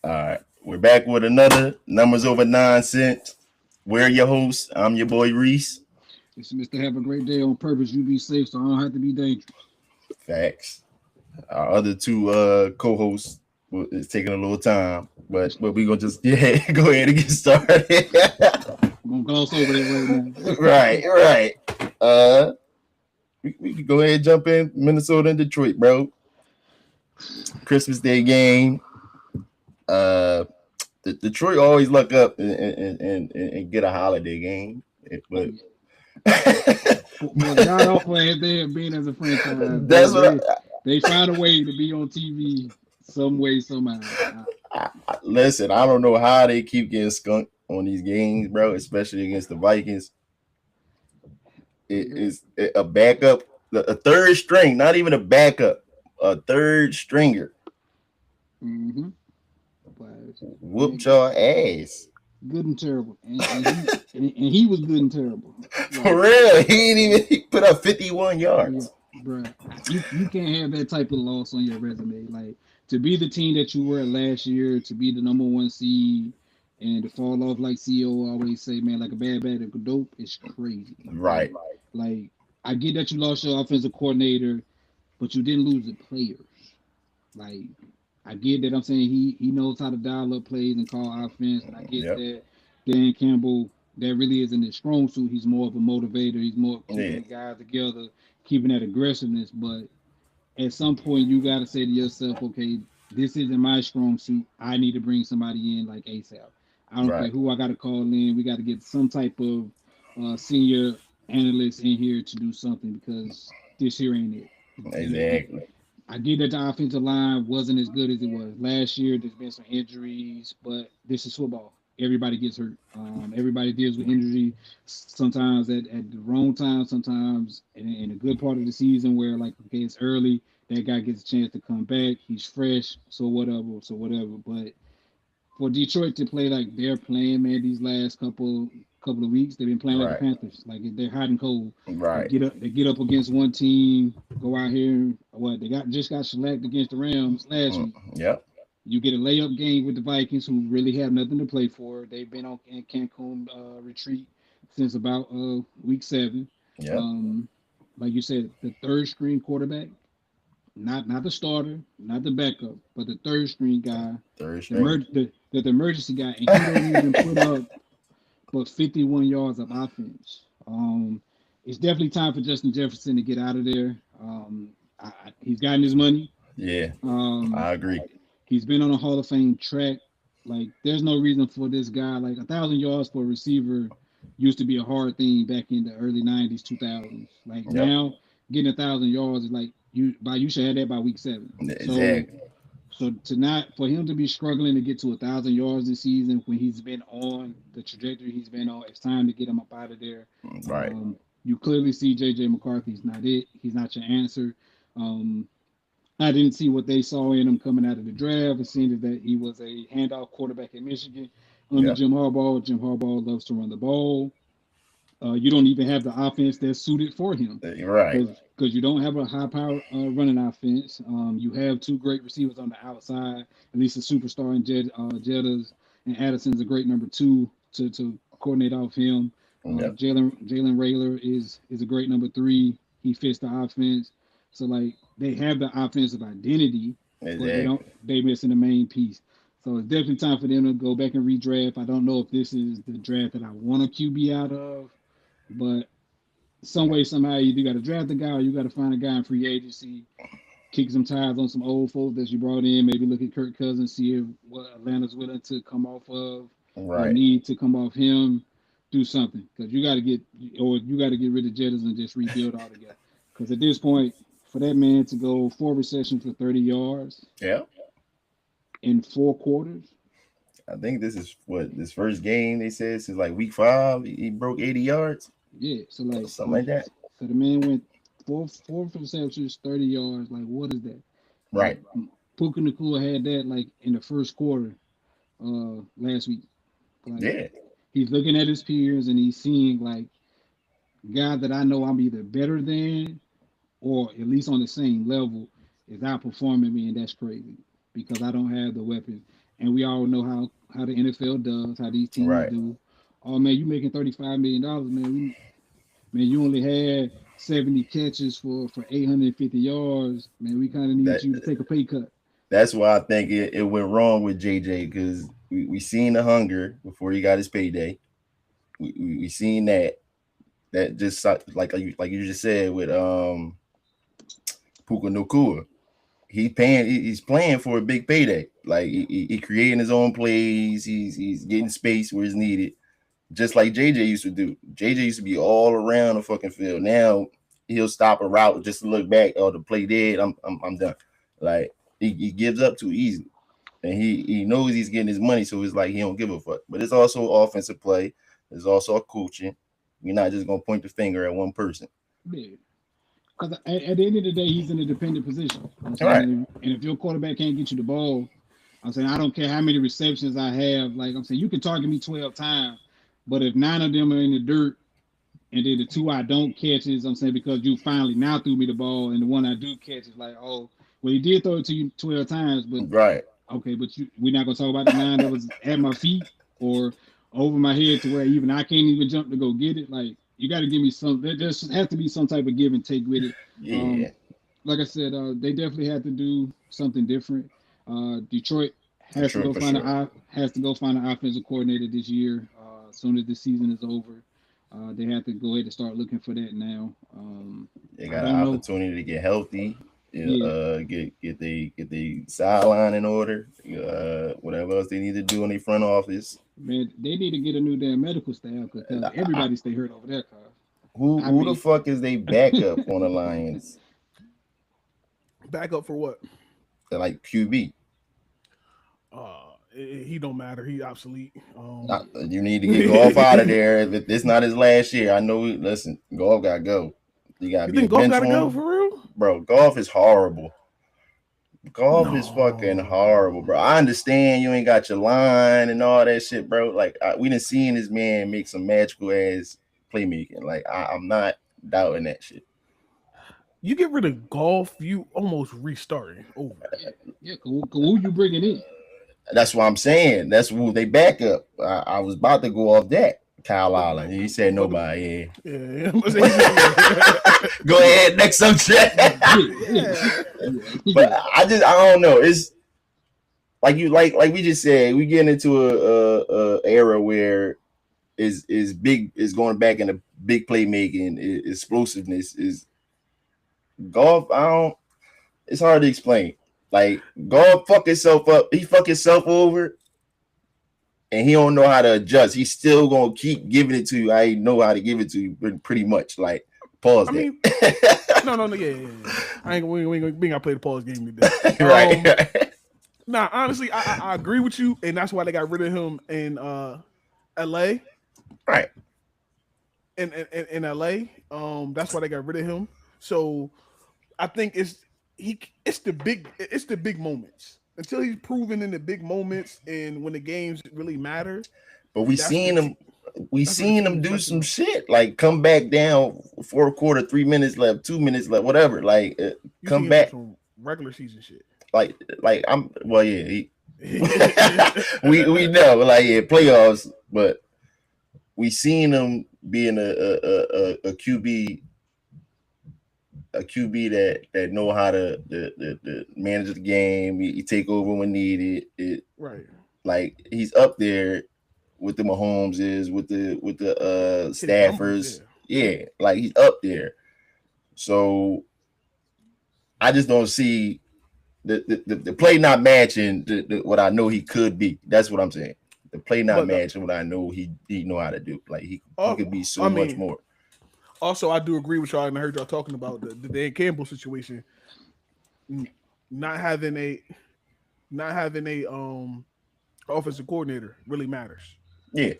All right, we're back with another Numbers Over Nonsense. We're your hosts. I'm your boy Reese. It's Mr. Have a great day on purpose. You be safe, so I don't have to be dangerous. Facts. Our other two co-hosts is taking a little time, but we gonna just go ahead and get started. I'm gonna gloss over that right now. right. Uh, we can go ahead and jump in Minnesota and Detroit, bro. Christmas Day game. Uh, Detroit always luck up and get a holiday game, but For as god awful as they have been as a franchise, that's what they find a way to be on TV some way somehow. listen. I don't know how they keep getting skunked on these games, bro. Especially against the Vikings. It is a backup, a third string, not even a backup, a third stringer. Mm-hmm. Whoop your ass. Good and terrible, and he was good and terrible. For Like, real, he put up 51 yeah, yards. bro, you can't have that type of loss on your resume. Like to be the team that you were last year, to be the number one seed, and to fall off like CEO always say, man, like a bad bag of dope is crazy. Right. Like I get that you lost your offensive coordinator, but you didn't lose the players. Like I get that I'm saying he knows how to dial up plays and call offense, and I get Yep. that Dan Campbell that really isn't his strong suit. He's more of a motivator. He's more of keeping Yeah. the guys together, keeping that aggressiveness. But at some point, you got to say to yourself, okay, this isn't my strong suit. I need to bring somebody in like ASAP. I don't care Right. who I got to call in. We got to get some type of senior analyst in here to do something because this here ain't it. Exactly. I get that the offensive line wasn't as good as it was last year. There's been some injuries, but this is football. Everybody gets hurt. Everybody deals with injury. Sometimes at the wrong time. Sometimes in a good part of the season where like okay it's early, that guy gets a chance to come back. He's fresh, so whatever, But for Detroit to play like they're playing, man, these last couple of weeks, they've been playing like the Right. Panthers, like they're hot and cold. Right. They get up against one team, go out here. What they got just got shellacked against the Rams last week. Yep. You get a layup game with the Vikings, who really have nothing to play for. They've been on in Cancun retreat since about week 7. Yep. Um, like you said, the third string quarterback, not the starter, not the backup, but the third string guy, Third string. the emergency guy, and he don't even put up but 51 yards of offense. It's definitely time for Justin Jefferson to get out of there. He's gotten his money. Yeah, Um, I agree. he's been on a Hall of Fame track. Like, there's no reason for this guy. Like, 1,000 yards for a receiver used to be a hard thing back in the early '90s, 2000s. Like Yep. now, getting 1,000 yards is like you should have that by week 7. So Exactly. to not for him to be struggling to get to 1,000 yards this season when he's been on the trajectory he's been on, it's time to get him up out of there. Right. You clearly see JJ McCarthy's not it. He's not your answer. Um, I didn't see what they saw in him coming out of the draft. It seemed that he was a handoff quarterback in Michigan under Yep. Jim Harbaugh. Jim Harbaugh loves to run the ball. You don't even have the offense that's suited for him Right. because you don't have a high power running offense. You have two great receivers on the outside, at least a superstar in Jettas, and Addison's a great number 2 to coordinate off him. Yep. Jalen Rayler is a great number 3. He fits the offense. So like they have the offensive identity, but Exactly. they missing the main piece. So it's definitely time for them to go back and redraft. I don't know if this is the draft that I want a QB out of, but some way, somehow, you got to draft a guy or you got to find a guy in free agency, kick some ties on some old folks that you brought in. Maybe look at Kirk Cousins, see if what Atlanta's willing to come off of or Right. need to come off him. Do something because you got to get rid of Jettas and just rebuild altogether. Because at this point, for that man to go 4 receptions for 30 yards Yeah. in 4 quarters, I think this is what this first game they said since like week 5. He broke 80 yards, yeah. So like, something like that. so the man went four receptions, 30 yards. Like, what is that? Like Right. Puka Nakua had that like in the first quarter last week. Like Yeah. he's looking at his peers and he's seeing like guys that I know I'm either better than or at least on the same level is outperforming me, and that's crazy because I don't have the weapons. and we all know how the NFL does, how these teams Right. do. Oh man, you making $35 million, man. Man, you only had 70 catches for 850 yards. Man, we kind of need That you to take a pay cut. that's why I think it went wrong with JJ because we seen the hunger before he got his payday. We seen that just like you just said with Puka Nakua. He's playing for a big payday. Like he creating his own plays. He's getting space where it's needed, just like JJ used to do. JJ used to be all around the fucking field. Now he'll stop a route just to look back. Oh, the play dead. I'm done. Like he gives up too easy, and he knows he's getting his money, so it's like he don't give a fuck. But it's also offensive play. There's also a coaching. We're not just gonna point the finger at one person. Yeah. Because at the end of the day, he's in a dependent position. I'm All saying, right. and if your quarterback can't get you the ball, I'm saying I don't care how many receptions I have. Like I'm saying, you can target me 12 times, but if 9 of them are in the dirt, and then the 2 I don't catch is, I'm saying, because you finally now threw me the ball, and the one I do catch is like, oh, well, he did throw it to you 12 times, but Right. okay, but we're not gonna talk about the 9 that was at my feet or over my head to where even I can't even jump to go get it. Like you got to give me some. There just has to be some type of give and take with it. Yeah. Like I said, they definitely had to do something different. Detroit For sure. For sure. has to go find an offensive coordinator this year. As soon as the season is over, they have to go ahead and start looking for that now. They I got an don't know. opportunity to get healthy. Yeah, Get the sideline in order. Whatever else they need to do in the front office. man, they need to get a new damn medical staff because I, everybody stay hurt over there. Cause I who the mean, fuck is they backup on the Lions? Back up for what? They're like QB. He don't matter. He obsolete. You need to get Golf out of there. If it's not his last year, I know. Listen, Golf got to go. You got to You be a think Golf bench gotta go warmer, for real? bro. Golf is horrible. Golf is fucking horrible, No. bro. I understand you ain't got your line and all that shit, bro. Like we done seen this man make some magical ass playmaking. Like I'm not doubting that shit. You get rid of Golf, you almost restarting over. yeah, who you bringing in? That's what I'm saying. That's who they back up. I was about to go off that. Kyle Allen. He said nobody. Yeah. Go ahead, next subject. Yeah. But I don't know. It's like we just said, we getting into a era where is big is going back into big playmaking, explosiveness is Golf. It's hard to explain. Like Golf fuck himself up. He fuck himself over. And he don't know how to adjust. He's still gonna keep giving it to you. I know how to give it to you, pretty much. Like pause. I mean, no, yeah. I ain't we ain't gonna play the pause game today. Right. Nah, honestly, I agree with you, and that's why they got rid of him in LA. Right. In LA. That's why they got rid of him. So I think it's the big moments. Until he's proven in the big moments and when the games really matter. But we seen him do some shit. Like come back down 4th quarter, 3 minutes left, 2 minutes left, whatever. Like come back some regular season shit. Like I'm well, yeah. We know, like playoffs, but we seen him being a QB. A QB that know how to the manage the game. He take over when needed. Right. Like he's up there with the Mahomes with the Staffers. Yeah, like he's up there. So I just don't see the play not matching what I know he could be. That's what I'm saying. The play not matching what I know he know how to do. Like he could be so much more. Also, I do agree with y'all, and I heard y'all talking about the Dan Campbell situation. Not having a offensive coordinator really matters. Yeah.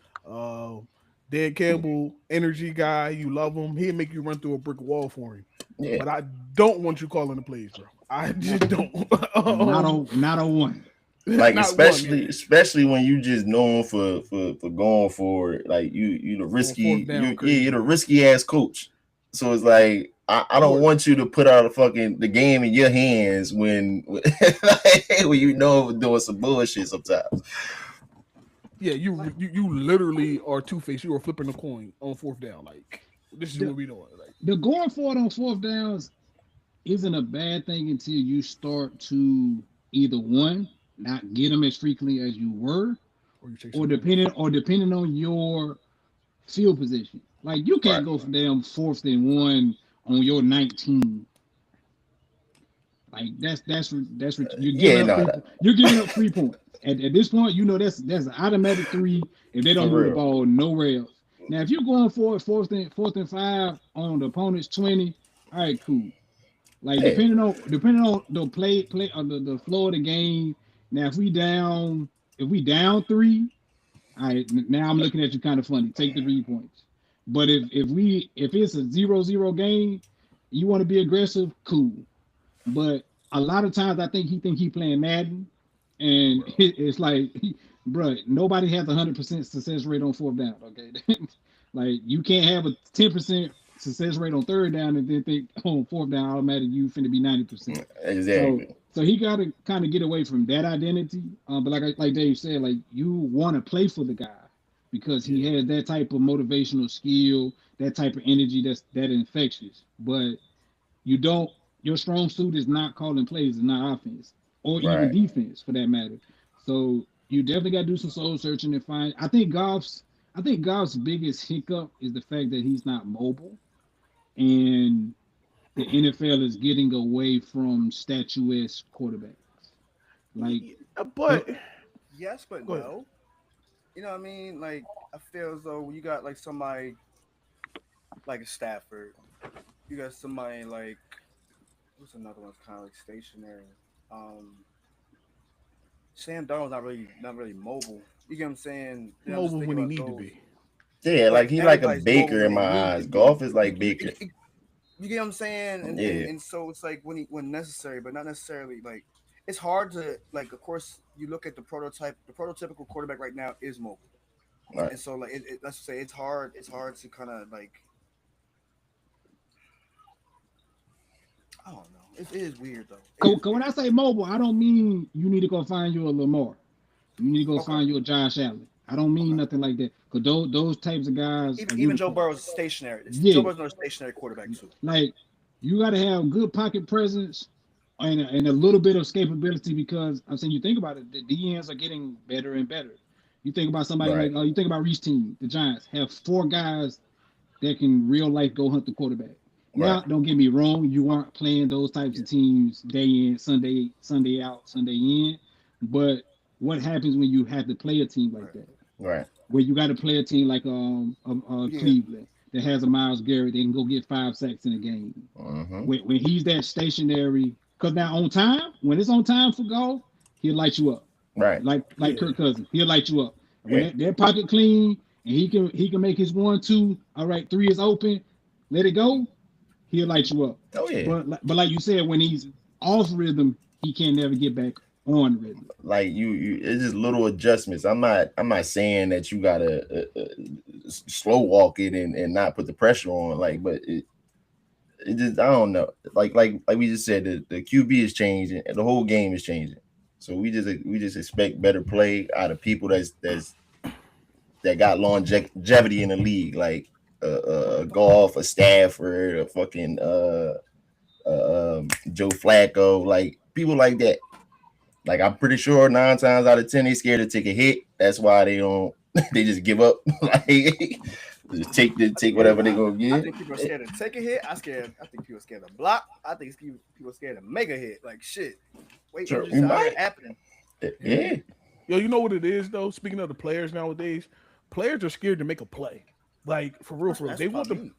Dan Campbell, energy guy, you love him. He'll make you run through a brick wall for him. Yeah. But I don't want you calling the plays, bro. I just don't. Not a one. Like especially when you just known for going for it. Like you the risky you're the risky ass coach. So it's like I don't want you to put out the game in your hands when you know doing some bullshit sometimes. Yeah, you literally are two-faced. You are flipping a coin on fourth down. Like this is what we doing. Like the going for it on fourth downs isn't a bad thing until you start to either one, not get them as frequently as you were, or depending on your field position. Like you can't go for damn fourth and one on your 19. Like that's you're giving up 3 points. At this point, you know that's an automatic 3 if they don't move the ball nowhere else. Now, if you're going for it fourth and 5 on the opponent's 20, all right, cool. Like depending on the play on the flow of the game. Now, if we down 3, all right, now I'm looking at you kind of funny. Take the 3 points. But if it's a 0-0 game, you want to be aggressive, cool. But a lot of times I think he playing Madden, and it's like, bro, nobody has 100% success rate on fourth down. Okay, like you can't have a 10% success rate on third down and then think on fourth down automatically you finna be 90%. Exactly. So he got to kind of get away from that identity. But like Dave said, like you want to play for the guy because he has that type of motivational skill, that type of energy that infectious. But you don't. Your strong suit is not calling plays, it's not offense or even defense for that matter. So you definitely got to do some soul searching and find. I think Goff's biggest hiccup is the fact that he's not mobile, and the NFL is getting away from statuesque quarterbacks. Like, but yes, but no. You know what I mean? Like, I feel as though you got like somebody like a Stafford, you got somebody like. What's another one's kind of like stationary? Sam Darnold's not really mobile. You get what I'm saying? Mobile when he need to be. Yeah, like he's like a Baker in my eyes. Golf is like Baker. You get what I'm saying? And so it's like when necessary, but not necessarily like it's hard to like. Of course, you look at the prototypical quarterback right now is mobile, and so like let's say it's hard to kind of like. I don't know. It is weird though. When I say mobile, I don't mean you need to go find you a Lamar. You need to go find you a Josh Allen. I don't mean nothing like that. Because those types of guys. Even Joe Burrow's stationary. Joe Burrow's not a stationary quarterback too. Like you got to have good pocket presence and a little bit of escapability because I'm saying you think about it, the DNs are getting better and better. You think about somebody like you think about Reese team, the Giants have 4 guys that can real life go hunt the quarterback. Now, don't get me wrong, you aren't playing those types of teams day in, Sunday out, Sunday in. But what happens when you have to play a team like that? Right. Where you got to play a team like Cleveland that has a Myles Garrett, they can go get 5 sacks in a game. Mm-hmm. When he's that stationary, because now on time, when it's on time for golf, he'll light you up. Right. Like Kirk Cousins, he'll light you up. When that pocket clean and he can make his 1-2. All right, 3 is open. Let it go. He'll light you up. Oh yeah. But like you said, when he's off rhythm, he can't never get back on rhythm. Like you it's just little adjustments. I'm not saying that you gotta slow walk it and not put the pressure on. Like, but it just I don't know. Like we just said, the QB is changing and the whole game is changing. So we just expect better play out of people that got longevity in the league. Like. Golf, a Stafford, a fucking Joe Flacco, like people like that. Like I'm pretty sure 9 times out of 10 they scared to take a hit. That's why they don't. They just give up. Like just take whatever they gonna get. I think people are scared to take a hit. I think people are scared to block. I think people are scared to make a hit. Like shit. Wait, sure, just happening. Yeah. Yo, you know what it is though. Speaking of the players nowadays, players are scared to make a play. Like for real, they want to,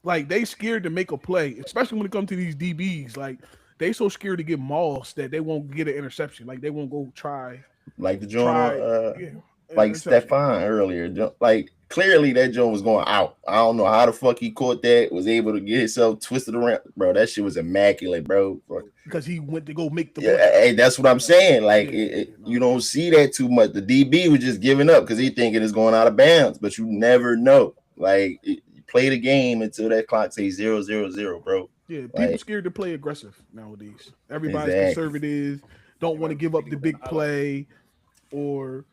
like they scared to make a play, especially when it comes to these DBs. Like they so scared to get mossed that they won't get an interception. Like they won't go try. Like the joint, like Stefan earlier. Like clearly that joint was going out. I don't know how the fuck he caught that. Was able to get himself twisted around, bro. That shit was immaculate, bro. Because he went to go make the. Yeah, hey, that's what I'm saying. Like you don't see that too much. The DB was just giving up because he thinking it's going out of bounds, but you never know. Like you play the game until that clock says 0-0-0, bro. Yeah, people scared to play aggressive nowadays. Everybody's conservative, don't want to give up the big play, or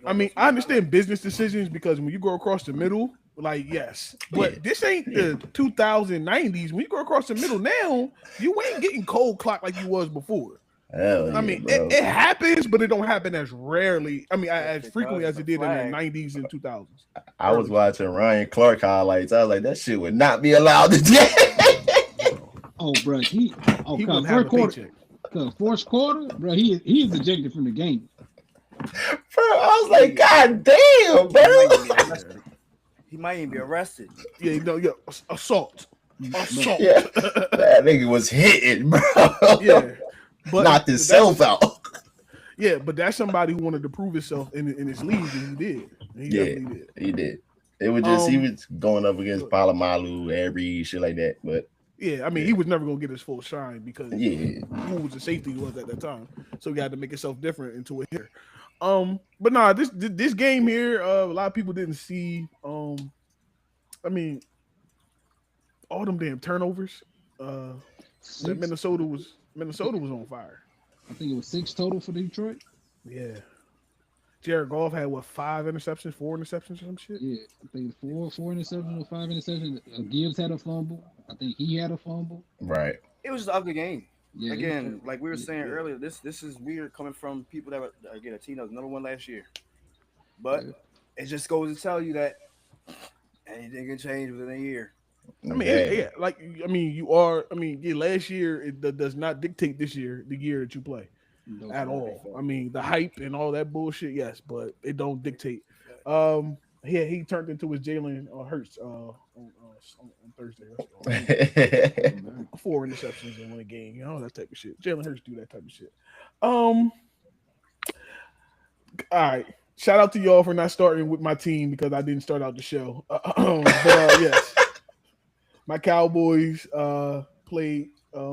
I mean, I understand business decisions because when you go across the middle, like yes, but this ain't the 2090s. When you go across the middle now, you ain't getting cold clock like you was before. I mean, it happens, but it don't happen as rarely. I mean, as frequently as it did in the 90s and 2000s. I was watching Ryan Clark highlights. I was like, that shit would not be allowed to do. Oh, bro, he wouldn't have a paycheck. Fourth quarter, bro, he is ejected from the game. Bro, I was like, God damn, bro. He might even be arrested. Yeah, assault. Assault. Yeah. That nigga was hitting, bro. Yeah. But knocked himself out. Yeah, but that's somebody who wanted to prove himself in his league, and he did. He did. It was just he was going up against Palomalu, every shit like that. But yeah, I mean, he was never gonna get his full shine because who was the safety he was at that time. So he had to make himself different into a hitter. But nah, this game here, a lot of people didn't see. I mean, all them damn turnovers. That Minnesota was on fire. I think it was 6 total for Detroit. Yeah. Jared Goff had 4 interceptions or some shit? Yeah, I think 4 interceptions or 5 interceptions. Gibbs had a fumble. I think he had a fumble. Right. It was just an ugly game. Yeah, again, like we were saying earlier, this is weird coming from people that were again a team that was number 1 last year. But it just goes to tell you that anything can change within a year. I mean, last year it does not dictate this year, the year that you play at all. I mean, the hype and all that bullshit, yes, but it don't dictate. He turned into his Jalen Hurts on Thursday. 4 interceptions in one game, that type of shit. Jalen Hurts do that type of shit. All right. Shout out to y'all for not starting with my team because I didn't start out the show. Yes. My Cowboys played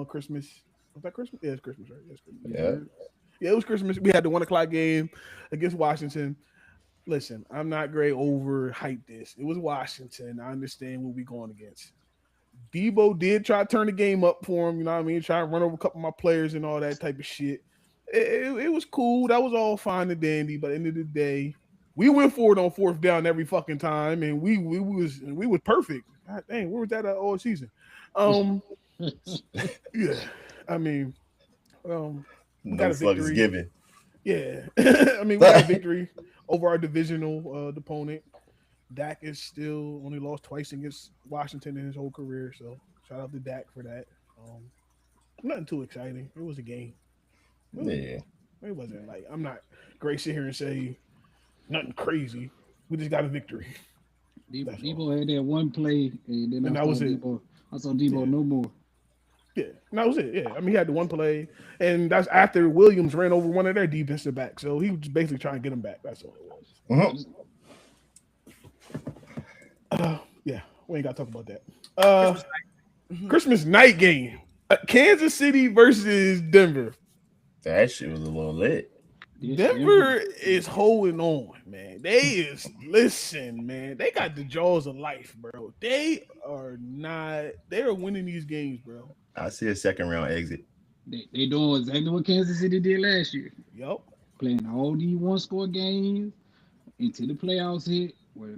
Christmas. Was that Christmas? Yeah, it's Christmas, right? Yes, Christmas. Yeah, it was Christmas. We had the 1:00 game against Washington. Listen, I'm not great overhype this. It was Washington. I understand what we're going against. Debo did try to turn the game up for him, you know what I mean? Try to run over a couple of my players and all that type of shit. It was cool. That was all fine and dandy, but at the end of the day, we went forward on 4th down every fucking time, and we was perfect. God dang, where was that all season? Yeah, I mean, we got a victory. Given. Yeah, I mean, we got a victory over our divisional opponent. Dak is still only lost twice against Washington in his whole career, so shout out to Dak for that. Nothing too exciting. It was a game. It wasn't like I'm not great sit here and say nothing crazy. We just got a victory. Debo had that one play, and then that was it. I saw Debo no more. Yeah, and that was it. Yeah, I mean he had the one play, and that's after Williams ran over one of their defensive backs. So he was basically trying to get him back. That's all it was. Yeah, we ain't got to talk about that. Christmas night game, Kansas City versus Denver. That shit was a little lit. Denver is holding on, man. They got the jaws of life, bro. They are winning these games, bro. I see a 2nd round exit. They doing exactly what Kansas City did last year. Yep. Playing all these 1-score games until the playoffs hit, where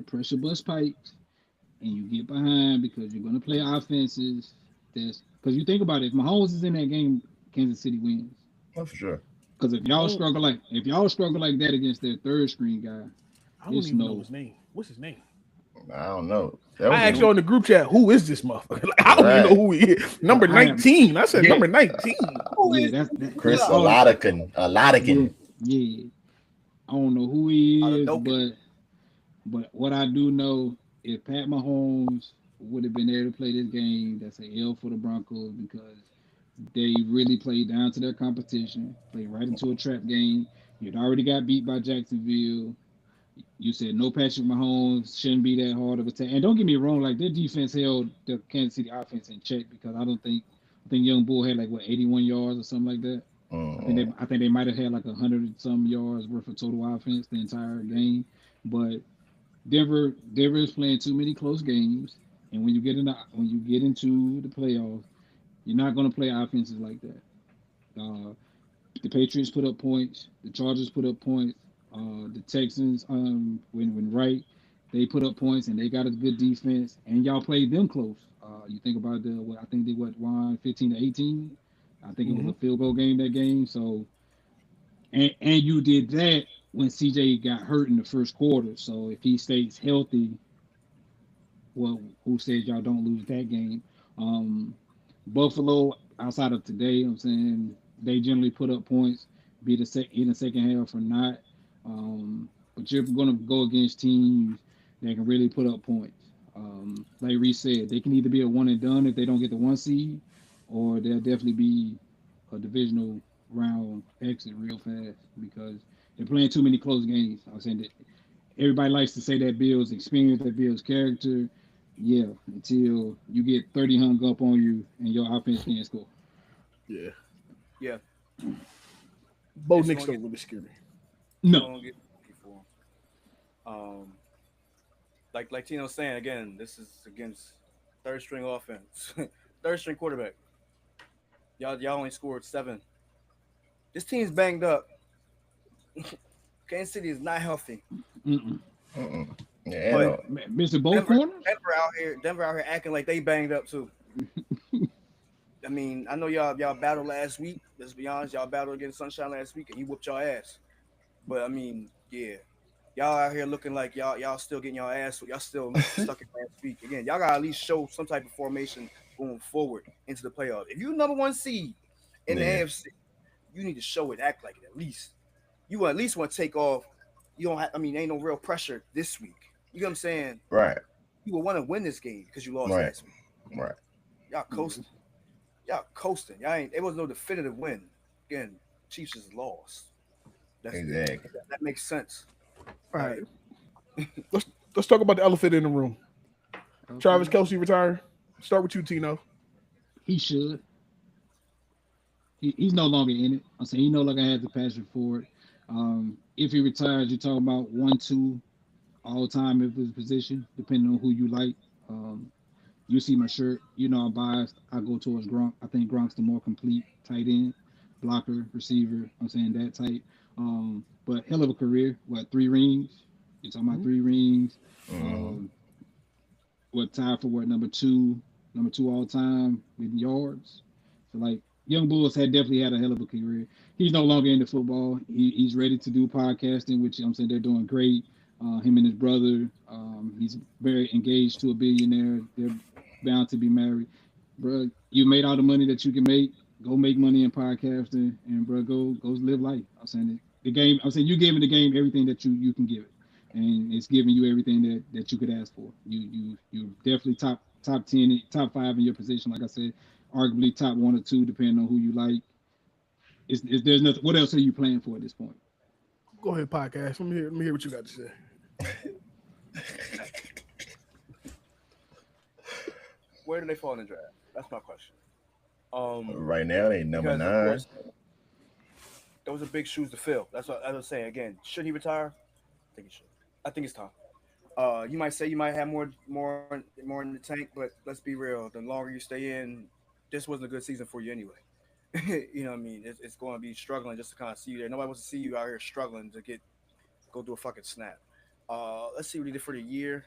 pressure bust pipes, and you get behind because you're going to play offenses. Because you think about it, if Mahomes is in that game, Kansas City wins. Oh, for sure. Because if y'all struggle like that against their 3rd string guy, I don't even know his name. What's his name? I don't know. I asked you on the group chat, who is this motherfucker? Like, I don't even know who he is. Number 19. I said number 19. That's Chris Oladikin. Yeah. I don't know who he is, but what I do know, if Pat Mahomes would have been there to play this game, that's an L for the Broncos because they really played down to their competition, played right into a trap game. You'd already got beat by Jacksonville. You said no Patrick Mahomes, shouldn't be that hard of a task. And don't get me wrong, like their defense held the Kansas City offense in check because I think Young Bull had 81 yards or something like that. I think they might have had 100 some yards worth of total offense the entire game. But Denver is playing too many close games. And when you get into the playoffs, you're not going to play offenses like that. Uh, the Patriots put up points. The Chargers put up points. The Texans, when right, they put up points and they got a good defense. And y'all played them close. You think about I think they won 15-18. I think it was Mm-hmm. a field goal game that game. So and you did that when CJ got hurt in the first quarter. So if he stays healthy, well, who says y'all don't lose that game? Um, Buffalo, outside of today, I'm saying they generally put up points, be in the second half or not. But you're going to go against teams that can really put up points. Like Reese said, they can either be a one and done if they don't get the one seed, or they'll definitely be a divisional round exit real fast because they're playing too many close games. I'm saying that everybody likes to say that builds experience, that builds character. Yeah, until you get 30 hung up on you and your offense can't score. Yeah. Yeah. Bo It's Nix gonna don't really scare me. No. gonna get for 'em. Like Tino's saying again, this is against third string offense, third string quarterback. Y'all only scored 7. This team's banged up. Kansas City is not healthy, Mm-mm. Yeah, but no. Mr. Both Denver, corners? Denver out here acting like they banged up too. I mean, I know y'all battled last week. Let's be honest, y'all battled against Sunshine last week, and he whooped y'all ass. But I mean, yeah, y'all out here looking like y'all still getting y'all ass. Y'all still stuck in last week. Again, y'all gotta at least show some type of formation going forward into the playoffs. If you number one seed in the Yeah. AFC, you need to show it, act like it at least. You at least want to take off. You don't have. I mean, ain't no real pressure this week. You know what I'm saying? Right. You will want to win this game because you lost Right. last week. Right. Y'all coasting. Y'all coasting. Y'all ain't. It was no definitive win. Again, Chiefs just lost. That's Exactly. that makes sense. All Like, right. Let's talk about the elephant in the room. Travis Okay. Kelce retire. Start with you, Tino. He should. He's no longer in it. I'm saying he no longer has the passion for it. If he retires, you're talking about 1-2 all time of his position, depending on who you like. Um, you see my shirt, you know I'm biased. I go towards Gronk. I think Gronk's the more complete tight end, blocker, receiver. I'm saying that type. But hell of a career. What, 3 rings? You're talking about 3 rings. Mm-hmm. Um, what tied for what number two all time with yards. So like young Bulls had definitely had a hell of a career. He's no longer into football. He's ready to do podcasting, which I'm saying they're doing great. Him and his brother. He's very engaged to a billionaire. They're bound to be married. Bro, you made all the money that you can make. Go make money in podcasting, and bro, go live life. I'm saying the game. I'm saying you giving the game everything that you can give it, and it's giving you everything that you could ask for. You definitely top 10, top 5 in your position. Like I said, arguably top 1 or 2, depending on who you like. There's nothing. What else are you playing for at this point? Go ahead, podcast. Let me hear what you got to say. where do they fall in the draft? That's my question. Right now, they number Because of 9. course, those are big shoes to fill. That's what I was saying. Again, should he retire? I think he should. I think it's time. You might say you might have more in the tank, but let's be real. The longer you stay in, this wasn't a good season for you anyway. You know what I mean? It's going to be struggling just to kind of see you there. Nobody wants to see you out here struggling to go do a fucking snap. Let's see what he did for the year.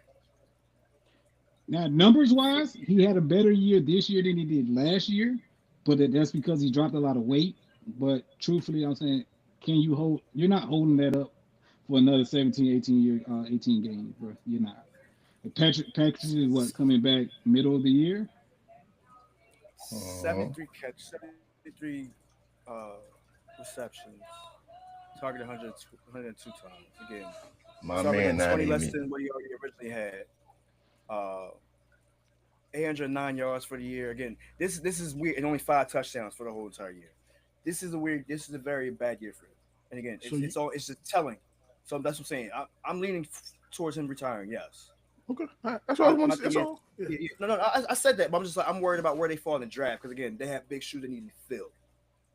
Now, numbers wise, he had a better year this year than he did last year, but that's because he dropped a lot of weight. But truthfully, I'm saying, can you hold? You're not holding that up for another 17, 18 games, bro. You're not. Patrick is what coming back middle of the year. 73 catch, 73 uh, receptions, targeted 102 times. Again, My it's already man, not 20 less even. than what he already originally had. Uh, 809 yards for the year. Again, this is weird, and only 5 touchdowns for the whole entire year. This is a very bad year for him. And again, So you, it's just telling. So that's what I'm saying. I'm leaning towards him retiring. Yes. okay, all right. That's what I I'm want to not say. That's thinking. all. Yeah. No. I said that, but I'm just like I'm worried about where they fall in the draft because again, they have big shoes that need to be filled.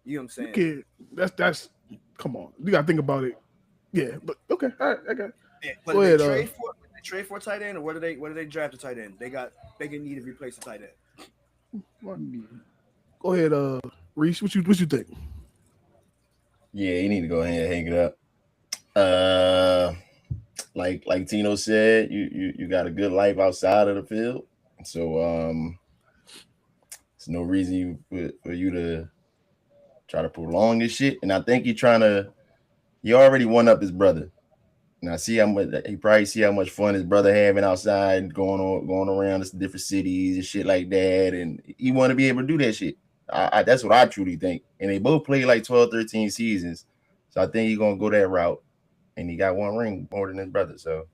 You know what I'm You saying? kid. That's. Come on. You got to think about it. Yeah, but okay. All right. I got. Yeah, but Go if ahead. they trade for trade for a tight end, or where did they draft a tight end? They need to replace a tight end. Go ahead, Reese. What you think? Yeah, you need to go ahead and hang it up. Like Tino said, you got a good life outside of the field, so there's no reason for you to try to prolong this shit. And I think he already won up his brother. And I see he probably see how much fun his brother having outside, going around to different cities and shit like that. And he want to be able to do that shit. That's what I truly think. And they both played like 12, 13 seasons. So I think he's going to go that route. And he got one ring more than his brother. So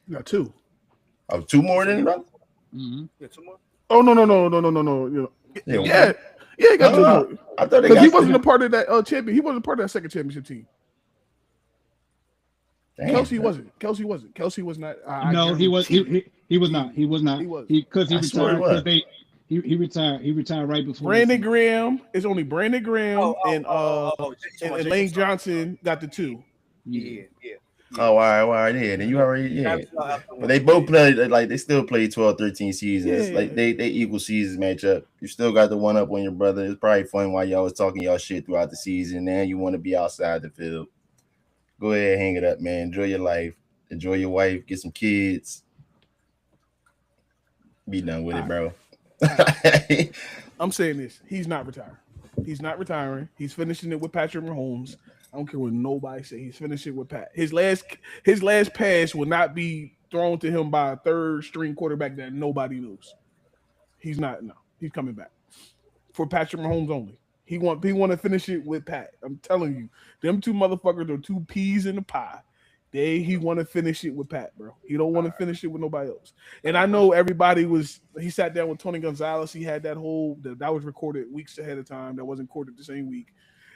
you got two. Oh, two more than his brother? Mm-hmm. Yeah, two more. Oh no. Yeah, he got two more. I thought because he wasn't a part of that champion. He wasn't a part of that second championship team. Damn, Kelce wasn't. Kelce was not. No, he was. He was not. He was not. Because he retired. He retired. He retired right before. Brandon Graham. It's only Brandon Graham and Lane Johnson got the two. Yeah. Oh, all right, yeah. Then you already, But they both played, like, they still played 12, 13 seasons. Like, they equal seasons matchup. You still got the one up on your brother. It's probably fun while y'all was talking y'all shit throughout the season. Now you want to be outside the field. Go ahead, hang it up, man. Enjoy your life. Enjoy your wife. Get some kids. Be done with it, bro. I'm saying this. He's not retiring. He's not retiring. He's finishing it with Patrick Mahomes. I don't care what nobody say. He's finishing with Pat. His last pass will not be thrown to him by a third string quarterback that nobody knows. He's not. No, he's coming back for Patrick Mahomes only. He want to finish it with Pat. I'm telling you, them two motherfuckers are two peas in the pie. He want to finish it with Pat, bro. He don't want to finish it with nobody else. And I know he sat down with Tony Gonzalez. He had that was recorded weeks ahead of time. That wasn't recorded the same week.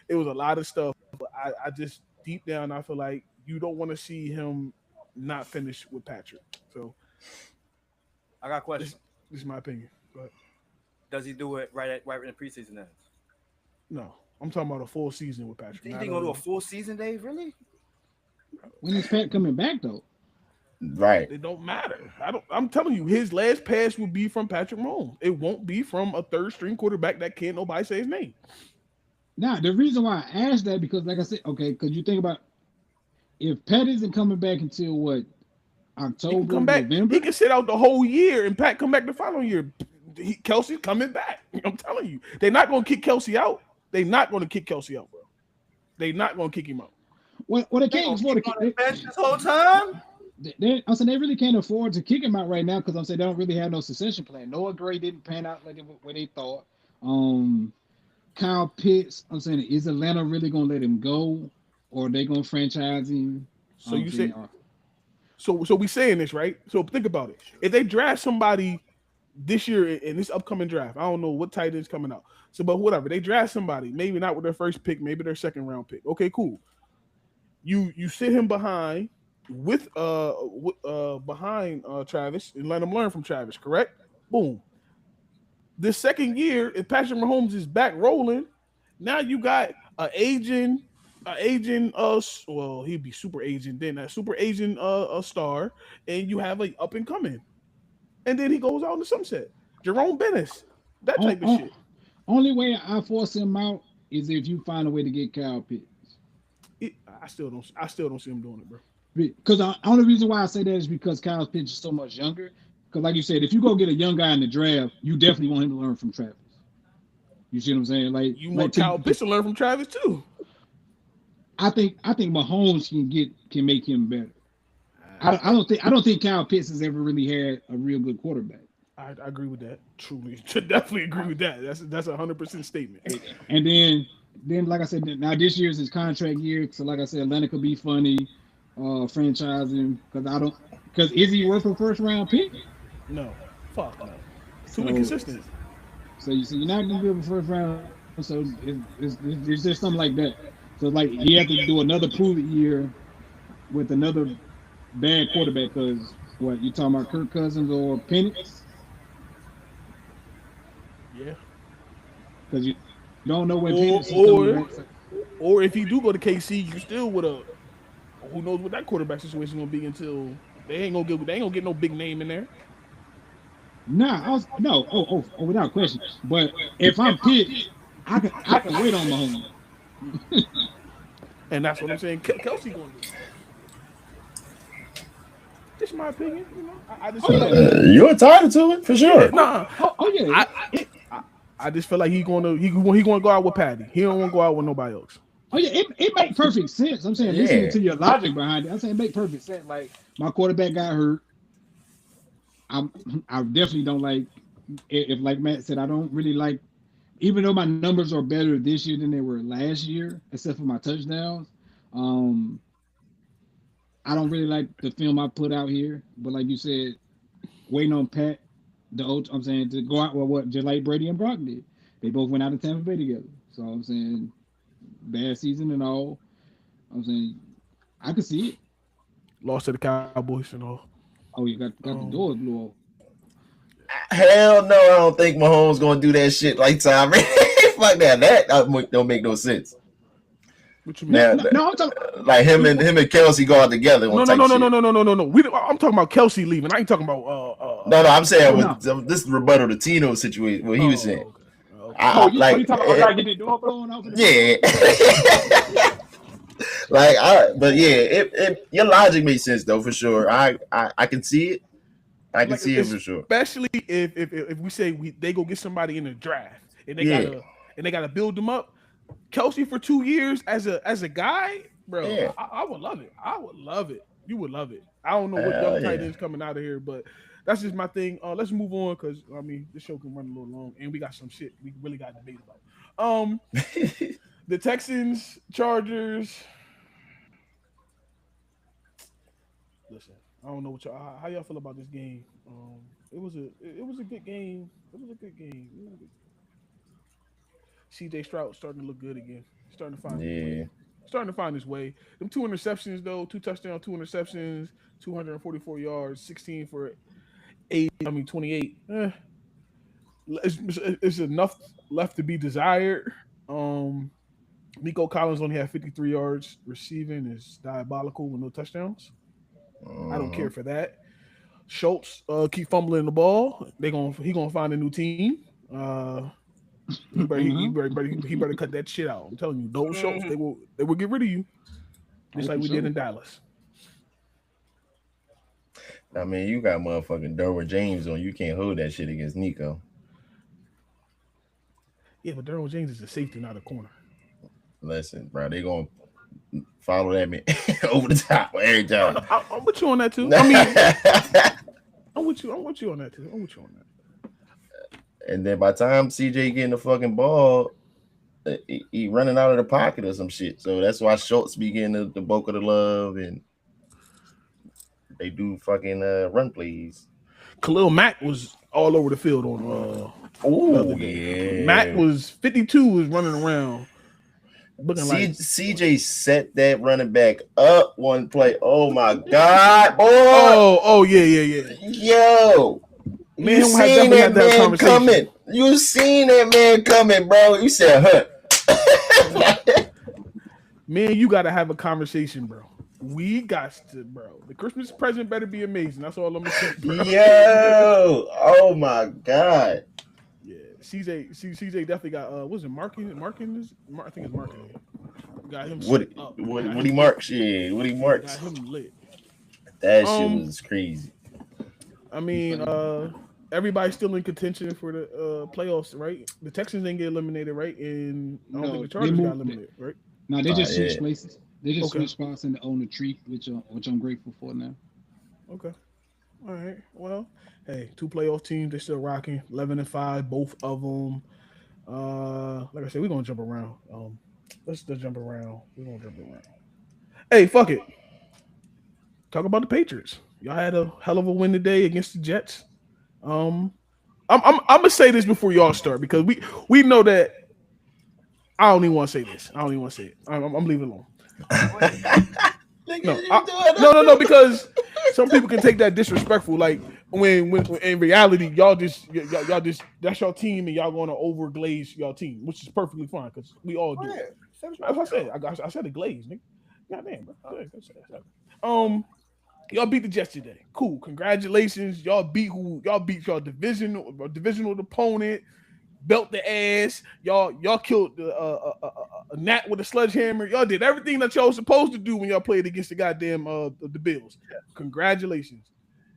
It was a lot of stuff, but I just deep down I feel like you don't want to see him not finish with Patrick. So I got a question. This is my opinion. But does he do it right when the preseason ends? No, I'm talking about a full season with Patrick. You think he's gonna do a full season, Dave? Really? When is Pat coming back though? Right. It don't matter. I'm telling you, his last pass will be from Patrick Mahomes. It won't be from a third string quarterback that can't nobody say his name. Now, the reason why I asked that, because like I said, okay, because you think about if Pat isn't coming back until what, October, November? He can sit out the whole year and Pat come back the following year. Kelce's coming back. I'm telling you. They're not going to kick Kelce out. They're not going to kick Kelce out, bro. They're not going to kick him out. Well, they can't afford to kick him bench this whole time. I'm saying they really can't afford to kick him out right now because I'm saying they don't really have no succession plan. Noah Gray didn't pan out like what they thought. Kyle Pitts, I'm saying, is Atlanta really gonna let him go, or are they gonna franchise him? So you say, so we saying this, right? So think about it. If they draft somebody this year in this upcoming draft, I don't know what tight end's coming out. So, but whatever, they draft somebody, maybe not with their first pick, maybe their second round pick. Okay, cool. You sit him behind behind Travis and let him learn from Travis, correct? Boom. This second year, if Patrick Mahomes is back rolling, now you got an aging, well, he'd be super aging then, a super aging star, and you have a up and coming, and then he goes out in the sunset. Jerome Bettis, that type of shit. Only way I force him out is if you find a way to get Kyle Pitts. I still don't see him doing it, bro. Because the only reason why I say that is because Kyle Pitts is so much younger. Because like you said, if you go get a young guy in the draft, you definitely want him to learn from Travis. You see what I'm saying? Like you want Kyle Pitts to learn from Travis too. I think Mahomes can make him better. I don't think Kyle Pitts has ever really had a real good quarterback. I agree with that. Truly, definitely agree with that. That's 100% statement. And then like I said, now this year's his contract year. So like I said, Atlanta could be funny, franchising because is he worth a first round pick? No, fuck no. Too inconsistent. So you're not gonna give a first round. So it's just something like that. So like he have to do another prove it year with another bad quarterback. Because what you talking about, Kirk Cousins or Penix? Yeah. Because you don't know when Penix is coming back. Or if you do go to KC, you still would have. Who knows what that quarterback situation gonna be until They ain't gonna get no big name in there. Nah, without question. But if I'm Pitt, I can wait on Mahomes. And that's what I'm saying. Kelce gonna do. Just my opinion, you know. I just feel like you're entitled to it for sure. yeah, nah. Yeah. I just feel like he gonna go out with Patty. He don't want to go out with nobody else. Oh yeah, it makes perfect sense. I'm saying listening to your logic behind it. I'm saying it makes perfect sense. Like my quarterback got hurt. I definitely don't like if like Matt said, I don't really like, even though my numbers are better this year than they were last year, except for my touchdowns. I don't really like the film I put out here. But like you said, waiting on Pat, I'm saying to go out with what just like Brady and Brock did. They both went out of Tampa Bay together. So I'm saying bad season and all. I'm saying I could see it. Lost to the Cowboys and all. Oh, you got the doors blew off. Hell no, I don't think Mahomes gonna do that shit like Tom Brady. Fuck that. That don't make no sense. What you mean? No, I'm talking like him and Kelce go out together. No. I'm talking about Kelce leaving. I ain't talking about. No, I'm saying this is rebuttal to Tino situation. What he was saying. Okay. You talking about getting the door blown off? Yeah. But yeah, your logic makes sense though for sure. I can see it. I can see it for sure. Especially if we say they go get somebody in the draft and they gotta build them up. Kelce for 2 years as a guy, bro. Yeah. I would love it. I would love it. You would love it. I don't know what young tight ends coming out of here, but that's just my thing. Let's move on because I mean this show can run a little long and we got some shit we really got to debate about. The Texans, Chargers. Listen, I don't know what how y'all feel about this game. It was a good game. CJ Stroud starting to look good again. Starting to find his way. Them 2 interceptions though, 2 touchdowns, 2 interceptions, 244 yards, 16 for 28. It's enough left to be desired. Nico Collins only had 53 yards receiving. Is diabolical with no touchdowns. I don't care for that. Schultz keep fumbling the ball. He gonna find a new team. He better cut that shit out. I'm telling you, those Schultz, they will get rid of you, just like we did in Dallas. I mean, you got motherfucking Derwin James on. You can't hold that shit against Nico. Yeah, but Derwin James is a safety, not a corner. Listen, bro, they gonna follow that man over the top every time. I'm with you on that too. I mean, I'm with you on that too. And then by the time CJ getting the fucking ball, he running out of the pocket or some shit. So that's why Schultz be getting the bulk of the love, and they do fucking run plays. Khalil Mack was all over the field on. Yeah. Mack was 52, was running around. CJ set that running back up one play. Oh my god, boy! Oh yeah. Yo, man, you seen that man coming. You seen that man coming, bro. You said, huh? Man, you got to have a conversation, bro. We got to, bro. The Christmas present better be amazing. That's all I'm gonna say, bro. Yo, oh my god. Yeah, CJ definitely got. Was it marking? I think it's marketing. Got him. What he marked? Shit. What he marked? Got him lit. That shit was crazy. I mean, everybody's still in contention for the playoffs, right? The Texans didn't get eliminated, right? And I don't think the Chargers got eliminated, right? No, they just switched places. They just switched spots on the tree, which I'm grateful for now. Okay. All right. Well, hey, 2 playoff teams, they're still rocking. 11-5, both of them. Like I said, we're gonna jump around. Let's just jump around. We're gonna jump around. Hey, fuck it. Talk about the Patriots. Y'all had a hell of a win today against the Jets. I'm gonna say this before y'all start because we know that. I don't even want to say this. I don't even want to say it. I'm leaving it alone. No, because some people can take that disrespectful. Like when in reality, y'all just that's your team and y'all going to overglaze y'all team, which is perfectly fine because we all do. As I said, I said it glaze, nigga. Goddamn, bro. Y'all beat the Jets today. Cool. Congratulations. Y'all beat your divisional opponent. Belt the ass. Y'all killed a gnat with a sledgehammer. Y'all did everything that y'all was supposed to do when y'all played against the goddamn the Bills. Congratulations.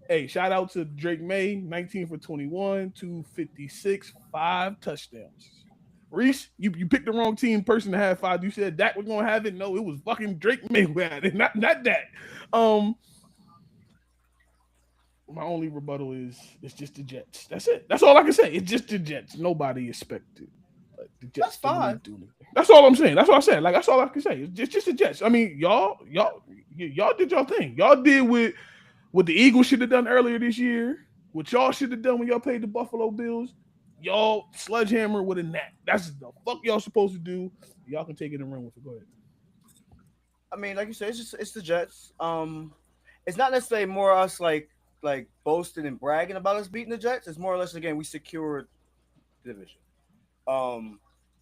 Hey, shout out to Drake May, 19 for 21, 256, 5 touchdowns. Reese, you picked the wrong person to have 5. You said Dak was gonna have it. No, it was fucking Drake May who had it, not Dak. Um, my only rebuttal is it's just the Jets. That's it. That's all I can say. It's just the Jets. Nobody expected the That's Jets to really fine. do anything. That's all I'm saying. That's what I said. Like that's all I can say. It's just the Jets. I mean, y'all did y'all thing. Y'all did what the Eagles should have done earlier this year. What y'all should have done when y'all played the Buffalo Bills. Y'all sledgehammer with a gnat. That's the fuck y'all supposed to do. Y'all can take it and run with it. Go ahead. I mean, like you said, it's the Jets. It's not necessarily more us like boasting and bragging about us beating the Jets. It's more or less again we secured the division. Um,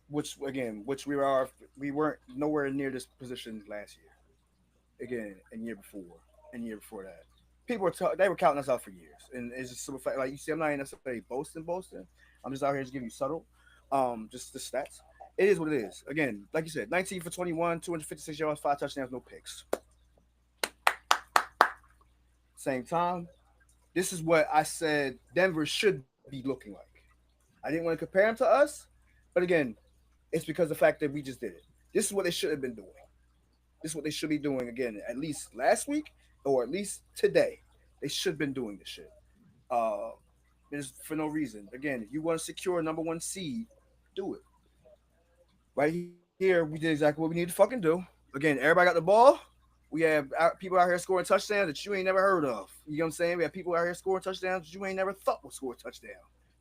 which we weren't nowhere near this position last year. Again, and year before that. They were counting us out for years, and it's just simple fact. Like you see, I'm not even necessarily boasting. I'm just out here just giving you subtle, just the stats. It is what it is. Again, like you said, 19 for 21, 256 yards, 5 touchdowns, no picks. Same time, this is what I said Denver should be looking like. I didn't want to compare them to us, but again, it's because of the fact that we just did it. This is what they should have been doing. This is what they should be doing again, at least last week or at least today. They should have been doing this shit. Uh, it's for no reason. Again, if you want to secure a number 1 seed, do it. Right here, we did exactly what we need to fucking do. Again, everybody got the ball. We have people out here scoring touchdowns that you ain't never heard of. You know what I'm saying? We have people out here scoring touchdowns that you ain't never thought would score a touchdown.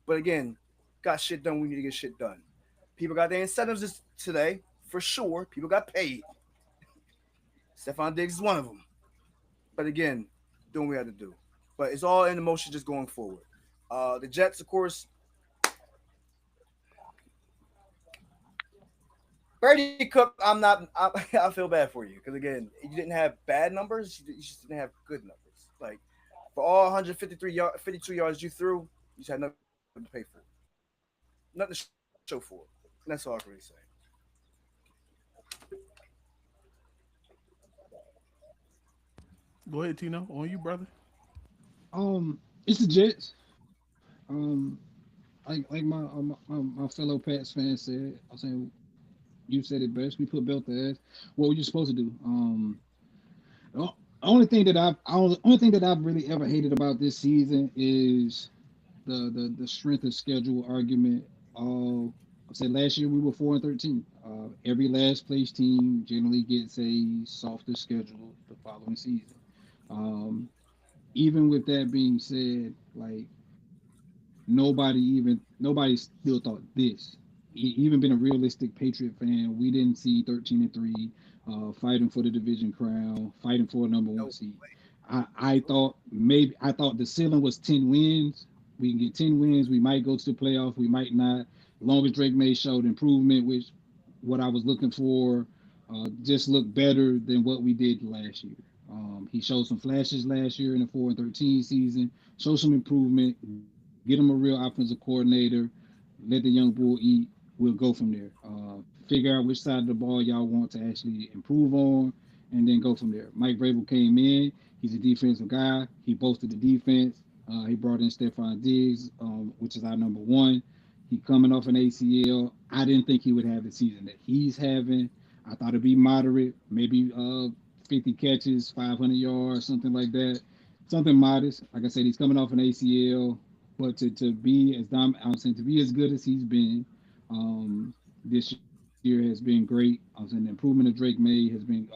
But again, got shit done. We need to get shit done. People got their incentives today for sure. People got paid. Stephon Diggs is one of them. But again, doing what we had to do. But it's all in the motion just going forward. The Jets, of course, Brady Cook, I feel bad for you because again, you didn't have bad numbers, you just didn't have good numbers. Like for all 52 yards you threw, you just had nothing to pay for, nothing to show for it. And that's all I can really say. Go ahead, Tino. On you, brother. It's the Jets. Like my fellow Pats fan said, I was saying you said it best. We put belt to ass. What were you supposed to do? The only thing that I've really ever hated about this season is the strength of schedule argument. I said last year we were 4-13. Every last place team generally gets a softer schedule the following season. Um, Even with that being said, like nobody still thought this. Even been a realistic Patriot fan, we didn't see 13-3, fighting for the division crown, fighting for a number one No, seed. I thought the ceiling was 10 wins. We can get 10 wins. We might go to the playoff. We might not. As long as Drake May showed improvement, which what I was looking for, just looked better than what we did last year. He showed some flashes last year in the 4-13 season. Showed some improvement. Get him a real offensive coordinator. Let the young bull eat. We'll go from there. Figure out which side of the ball y'all want to actually improve on, and then go from there. Mike Vrabel came in. He's a defensive guy. He boasted the defense. He brought in Stephon Diggs, which is our number one. He coming off an ACL. I didn't think he would have the season that he's having. I thought it'd be moderate, maybe 50 catches, 500 yards, something like that. Something modest. Like I said, he's coming off an ACL, but to be as I'm saying to be as good as he's been this year has been great. I'm saying the improvement of Drake May has been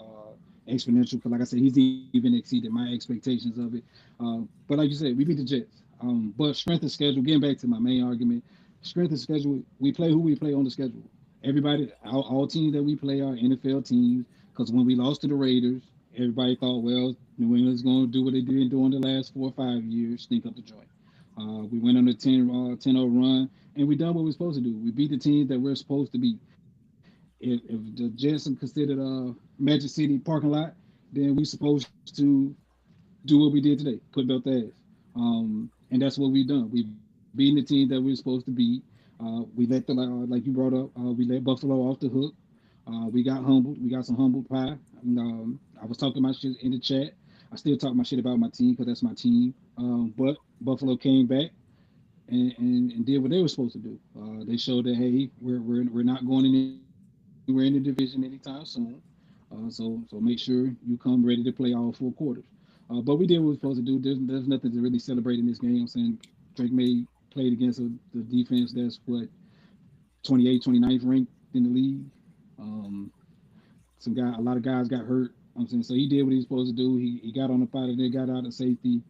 exponential. Because like I said, he's even exceeded my expectations of it. But like you said, we beat the Jets. But strength of schedule. Getting back to my main argument, strength of schedule. We play who we play on the schedule. Everybody, all teams that we play are NFL teams. Because when we lost to the Raiders, everybody thought, well, New England's going to do what they did during the last 4 or 5 years, stink up the joint. We went on a 10-0 run, and we done what we're supposed to do. We beat the teams that we're supposed to beat. If the Jets are considered a Magic City parking lot, then we supposed to do what we did today, put belt ass. And that's what we've done. We've beaten the team that we're supposed to beat. We let the like you brought up, we let Buffalo off the hook. We got humbled. We got some humble pie. And, I was talking my shit in the chat. I still talk my shit about my team because that's my team. But Buffalo came back and did what they were supposed to do. They showed that hey, we're not going anywhere in the division anytime soon. So make sure you come ready to play all 4 quarters. But we did what we were supposed to do. There's nothing to really celebrate in this game. I'm saying Drake May played against the defense that's what 28th, 29th ranked in the league. A lot of guys got hurt. I'm saying so he did what he was supposed to do. He got on the pot and they got out of safety.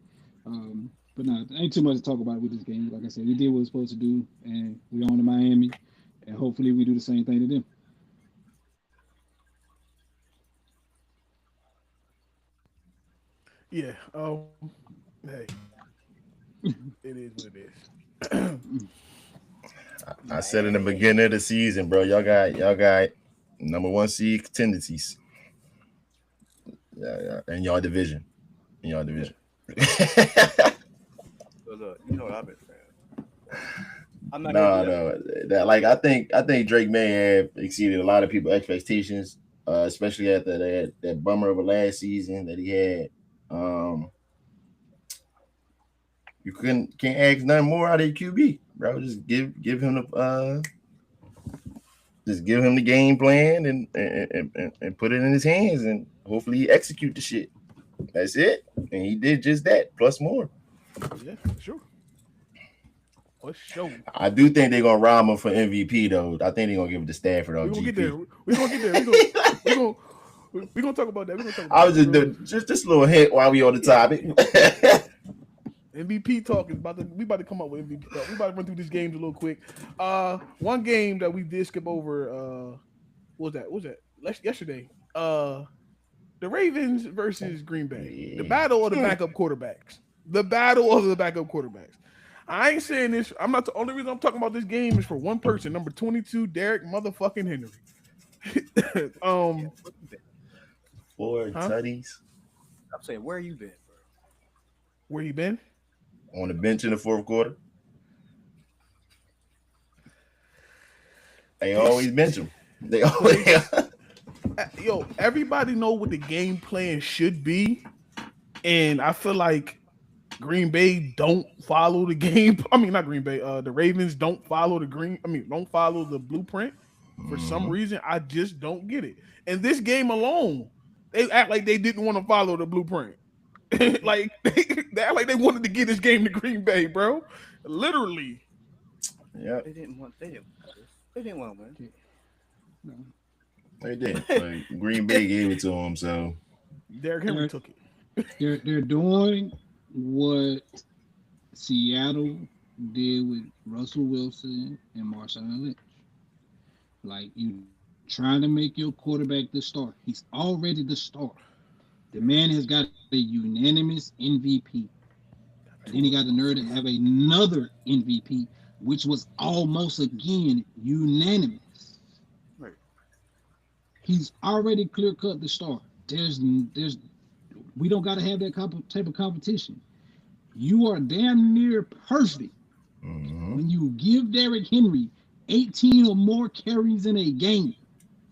But no, ain't too much to talk about with this game. Like I said, we did what we were supposed to do, and we on to Miami, and hopefully we do the same thing to them. Yeah. Hey, it is what it is. I said in the beginning of the season, bro, y'all got number 1 seed contendencies. Yeah, in y'all division. Look, you know what I've been saying. I'm not I think Drake May have exceeded a lot of people's expectations, especially after that bummer of a last season that he had. You can't ask nothing more out of QB, bro. Just give him the game plan and put it in his hands, and hopefully he execute the shit. That's it, and he did just that plus more. Yeah, sure. For sure. I do think they're gonna rob him for MVP though. I think they're gonna give it to Stafford or GP. We're gonna get there. We're gonna talk about that. I was just a little hint while we on the topic. MVP talk is we about to come up with MVP talk. We about to run through these games a little quick. One game that we did skip over. What was that? Yesterday. The Ravens versus Green Bay. The battle of the backup quarterbacks. I ain't saying this. I'm not the only reason I'm talking about this game is for one person. Number 22, Derrick motherfucking Henry. 4 tutties. I'm saying, where you been, bro? Where you been? On the bench in the 4th quarter. They always bench him. They always. Yo, everybody know what the game plan should be, and I feel like Green Bay don't follow the game. I mean, not Green Bay. The Ravens don't follow don't follow the blueprint for some reason. I just don't get it. And this game alone, they act like they didn't want to follow the blueprint. Like they act like they wanted to get this game to Green Bay, bro. Literally. Yeah. They didn't want to win. No. They did. Like, Green Bay gave it to him, so Derrick Henry took it. They're doing what Seattle did with Russell Wilson and Marshawn Lynch. Like, you trying to make your quarterback the star. He's already the star. The man has got a unanimous MVP. And then he got the nerve to have another MVP, which was almost again unanimous. Right. He's already clear cut the star. We don't got to have that type of competition. You are damn near perfect when you give Derrick Henry 18 or more carries in a game.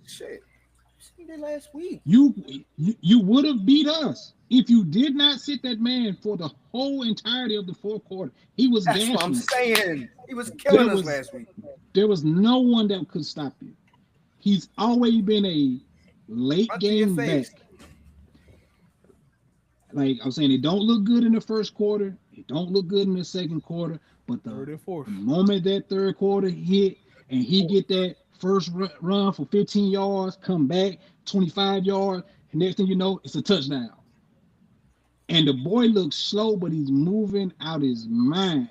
Shit, we did last week. You would have beat us if you did not sit that man for the whole entirety of the 4th quarter. He was That's gassing. what I'm saying. He was killing us last week. There was no one that could stop you. He's always been a late game back. Like I'm saying, it don't look good in the 1st quarter. It don't look good in the 2nd quarter. But the moment that 3rd quarter hit and he get that first run for 15 yards, come back 25 yards, and next thing you know, it's a touchdown. And the boy looks slow, but he's moving out his mind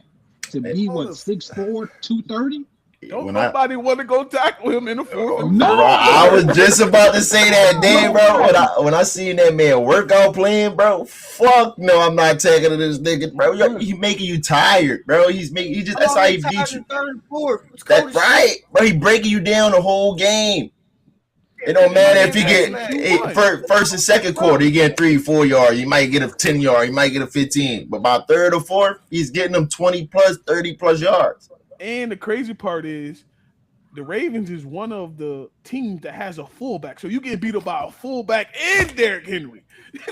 to be 6'4", 230. Don't nobody want to go tackle him in the 4th. No, bro, I was just about to say that day, bro. When I seen that man workout playing, bro, fuck no, I'm not tackling this nigga, bro. He making you tired, bro. That's how he beat you. Third and fourth. That's right, bro. He breaking you down the whole game. It don't matter if you get first and second quarter, you get 3-4 yards. You might get a 10 yard. You might get a 15. But by third or fourth, he's getting them 20 plus, 30 plus yards. And the crazy part is, the Ravens is one of the teams that has a fullback. So you get beat up by a fullback and Derrick Henry.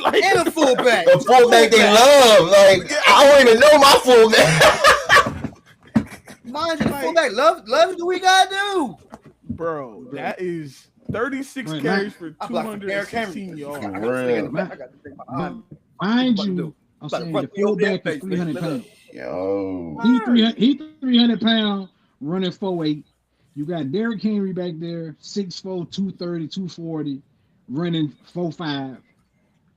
Like, and a fullback. The fullback they love. Like, I don't even know my fullback. Mind you, the fullback love do we gotta do. Bro, that is 36 carries for 216 yards. Mind you, I'm saying the fullback is 300 pounds. Yo. He 300 pounds, running 4.8. You got Derrick Henry back there, 6'4", 230, 240, running 4.5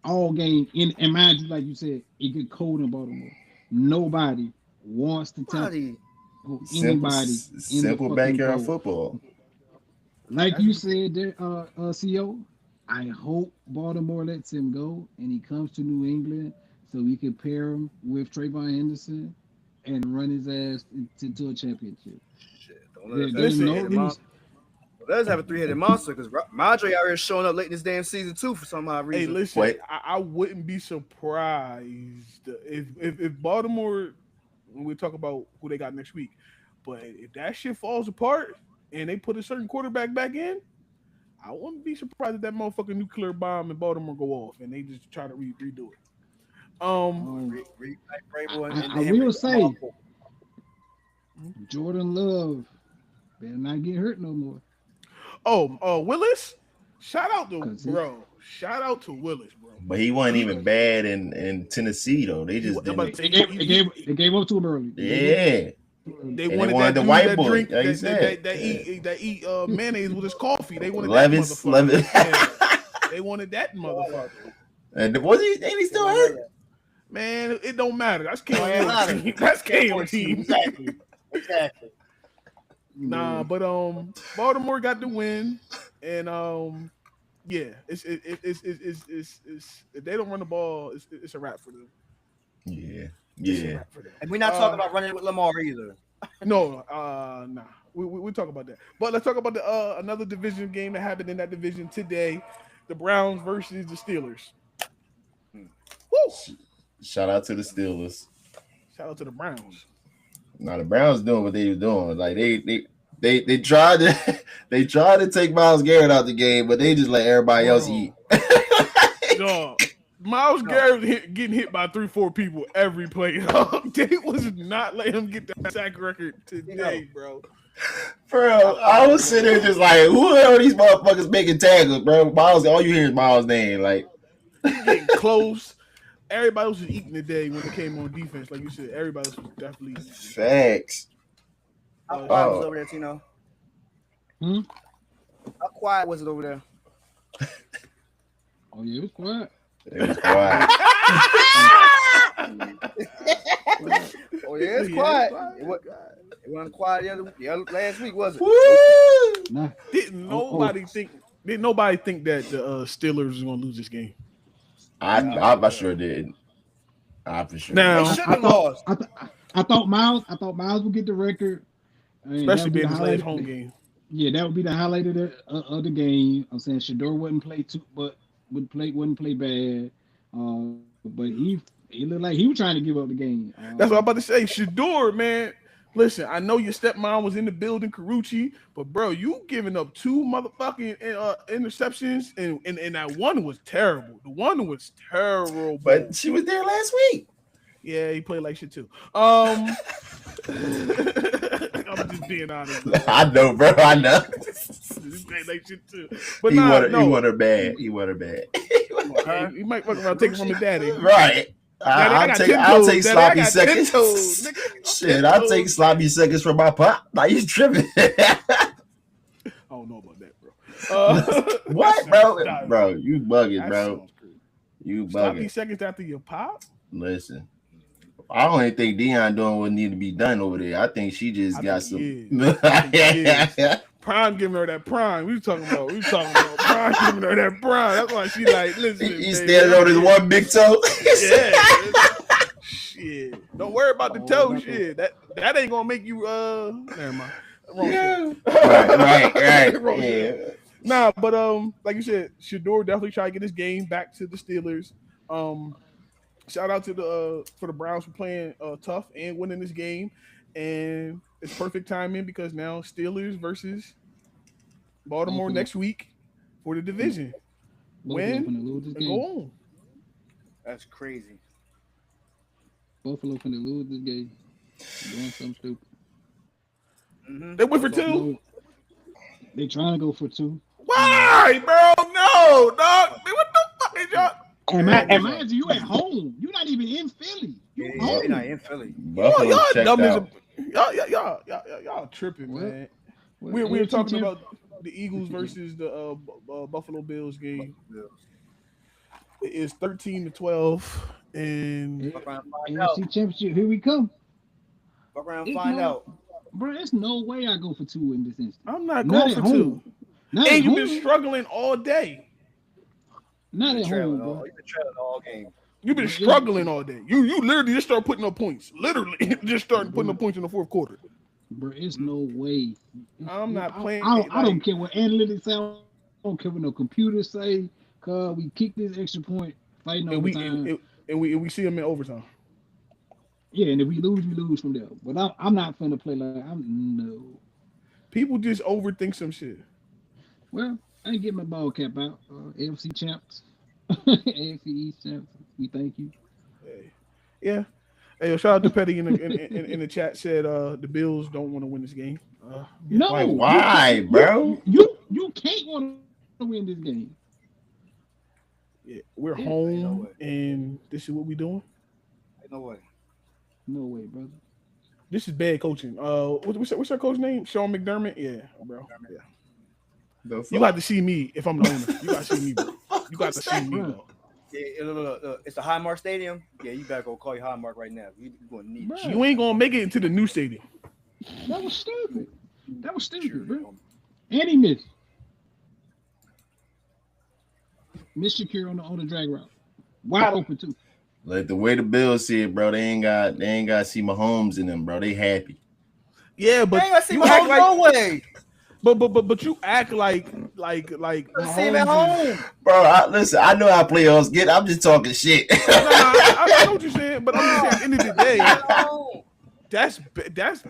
all game. And mind you, like you said, it get cold in Baltimore. Nobody wants to tackle anybody. Simple backyard football. Like you said there, CO, I hope Baltimore lets him go and he comes to New England so we can pair him with Trayvon Henderson and run his ass into a championship. Let us have a three-headed monster because Madre out here showing up late this damn season too for some odd reason. Hey, listen, I wouldn't be surprised if Baltimore, when we talk about who they got next week, but if that shit falls apart and they put a certain quarterback back in, I wouldn't be surprised if that motherfucking nuclear bomb in Baltimore go off and they just try to redo it. I will say, Jordan Love better not get hurt no more. Willis? Shout out to bro. Shout out to Willis, bro. But he wasn't even bad in Tennessee though. They just didn't. They gave up to him early. Yeah. They wanted the white boy drink that eat mayonnaise with his coffee. They wanted Levis. that motherfucker. They wanted that motherfucker. And was he? Ain't he still hurt? Man, it don't matter. That's KO team. That's KO team. Exactly. Nah, but Baltimore got the win, and yeah, it's if they don't run the ball, it's a wrap for them. Yeah. And we're not talking about running with Lamar either. No, nah. We talk about that. But let's talk about the another division game that happened in that division today. The Browns versus the Steelers. Woo! Shout out to the Steelers. Shout out to the Browns. Now the Browns doing what they were doing. Like they tried to take Myles Garrett out the game, but they just let everybody else eat. No. Myles Garrett getting hit by 3-4 people every play. They was not letting him get that sack record today, bro. Bro, I was sitting there just like, who the hell are these motherfuckers making tackles, bro? Myles, all you hear is Myles' name. Like, getting close. Everybody was eating today when it came on defense. Like you said, everybody was definitely eating. Facts. How quiet was over there, Tino? How quiet was it over there? Oh, yeah, it was quiet. It was quiet. Oh, yeah, it's quiet. It wasn't quiet the other last week, was it? Nah. Didn't nobody think that the Steelers was going to lose this game? I sure did. I for sure. Now, I thought Myles would get the record. Especially being his last home game. Yeah, that would be the highlight of the game. I'm saying Shador wouldn't play wouldn't play bad. But he looked like he was trying to give up the game. That's what I'm about to say. Shador, man. Listen, I know your stepmom was in the building, Carucci, but bro, you giving up 2 motherfucking interceptions, and that one was terrible. The one was terrible. But she was there last week. Yeah, he played like shit too. I'm just being honest. Bro. I know, bro. I know. He played like shit too. But he want her bad. He want her bad. He might fuck around taking from his daddy. Right. I'll take sloppy seconds. Shit, I'll take sloppy seconds from my pop. Now you tripping. I don't know about that, bro. What, bro? Bro, you bugging, bro. You bugging. Sloppy seconds after your pop? Listen, I don't even think Deion doing what need to be done over there. I think she just got some. Prime giving her that prime. We talking about Prime giving her that prime. That's why she like, listen. He's standing on his one big toe. Yeah. Shit. Don't worry about the toe. Shit. That ain't gonna make you. Never mind. Wrong shit. Right. Wrong yeah. shit. Nah, but like you said, Shador definitely try to get his game back to the Steelers. Shout out to the for the Browns for playing tough and winning this game, and it's perfect timing because now Steelers versus Baltimore Buffalo. next week for the division. Buffalo finna Win lose this and game. go on. That's crazy. Buffalo finna lose this game. Doing something stupid. They went for 2. No, they trying to go for 2. Why, bro? No, dog. What the fuck is y'all? And mind you at home. You're not even in Philly. You home. You're not in Philly. Buffalo checked dumb as out. y'all tripping, What? man. Well, We were AFC talking champ- about the Eagles versus the Buffalo Bills game. It is 13-12, and Fuck around, find out. AFC championship. Here we come. Fuck around, It's find no- out. Bro, there's no way I go for 2 in this instance. I'm not Not going at for home. 2. Not And at you've home. been struggling all day. Not at Trailing home, all, bro. you've been trailing all game. You've been struggling all day. You literally just start putting up points. Literally, just started putting up points in the fourth quarter. Bro, it's no way. I'm not playing. I don't care what analytics say. I don't care what no computers say. Cause we kick this extra point fighting And overtime. we see them in overtime. Yeah, and if we lose from there. But I'm not finna play like no. People just overthink some shit. Well, I ain't get my ball cap out. AFC champs, AFC East champs. We thank you. Hey. Yeah. Hey, shout out to Petty in the chat said the Bills don't want to win this game. No, Like, why, bro? You can't want to win this game. Yeah, we're Yeah, home, and this is what we doing. Ain't no way. No way, brother. This is bad coaching. What's your coach name? Sean McDermott. Yeah, bro. Yeah. You got to see me if I'm the owner. You got to see me, bro. You got to see me, bro. Yeah, look, it's the Highmark Stadium. Yeah, you better go call your Highmark right now. You're going to need it. You ain't gonna make it into the new stadium. That was stupid. That was stupid, bro. And he missed. Missed Shakir on the drag route. Wide open too. Like the way the Bills see it, bro, they ain't got to see Mahomes in them, bro. They happy. Yeah, but I see you my act home like, no way. but you act like See him at Mahomes is- home. Bro, listen, I know how playoffs get. I'm just talking shit. I know what you're saying, but I'm just saying, at the end of the day, At home. that's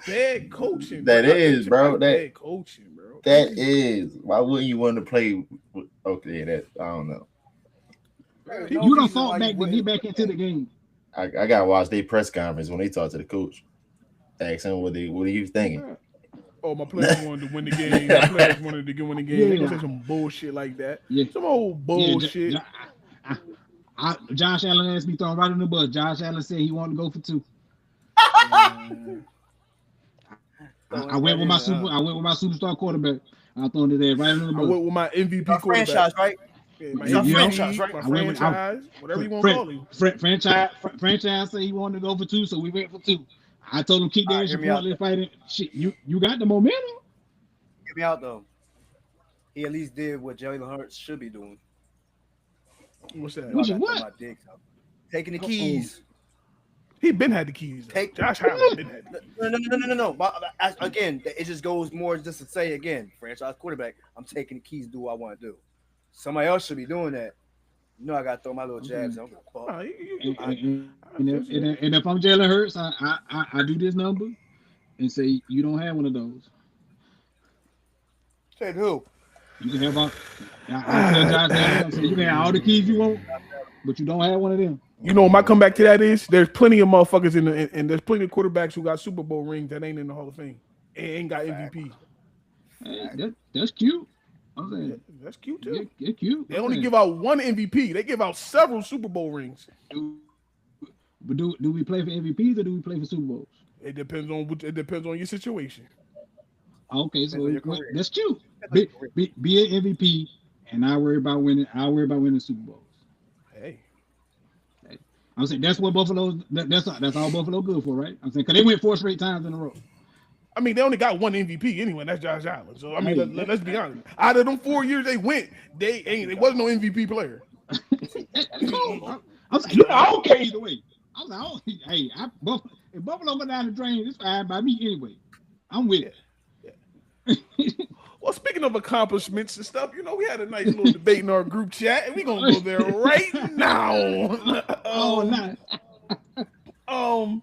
bad coaching. That bro. is, bro. That's That- bad coaching, bro. That is. Why wouldn't you want to play with, okay, that I don't know. There's You no don't reason fall why back you to wouldn't. get back into the game. I gotta watch their press conference when they talk to the coach. Ask him what he was thinking. Oh, my players wanted to win the game. My players wanted to win the game. They Yeah. gonna say some bullshit like that. Yeah. Some old bullshit. Yeah, Josh Allen asked me throwing right in the bus. Josh Allen said he wanted to go for 2. I went with my superstar quarterback. I thrown it there right in the I bus. went with my MVP Our quarterback. franchise, right? Yeah, my Yeah. MVP, Franchise, right? my I went with- franchise, whatever you want to call it. Franchise said he wanted to go for 2, so we went for 2. I told him keep that extra hear me point. Let's fight it. Shit, you got the momentum. Get me out though. He at least did what Jalen Hurts should be doing. What's that? Which is I gotta what? throw my digs out. Taking the keys. He been had the keys. Take- Josh Allen been had the keys. No. Again, it just goes more just to say again, franchise quarterback. I'm taking the keys, do what I want to do. Somebody else should be doing that. You know, I gotta throw my little jabs. I'm gonna Nah, you- And if I'm Jalen Hurts, I do this number and say you don't have one of those. Said who? You can have all. I tell Josh Allen, say you can have all the keys you want, but you don't have one of them. You know, my comeback to that is there's plenty of motherfuckers and there's plenty of quarterbacks who got Super Bowl rings that ain't in the Hall of Fame and ain't got MVP. Hey, that's cute. I'm saying That's cute too. they're cute. They only give out one MVP. They give out several Super Bowl rings. But do we play for MVPs or do we play for Super Bowls? It depends on your situation. Okay, so Depends on your career. that's cute. Be an MVP, and I worry about winning. I worry about winning Super Bowls. Hey, I'm saying that's what Buffalo. That's all Buffalo good for, right? I'm saying because they went 4 straight times in a row. I mean, they only got one MVP anyway. And that's Josh Allen. So I mean, let's be honest. Out of them 4 years they went, they wasn't no MVP player. Cool. I'm saying, I don't care either way. I was like, hey, if Buffalo go down the drain, it's fine by me anyway. I'm with it. Well, speaking of accomplishments and stuff, we had a nice little debate in our group chat, and we're gonna go there right now. I'm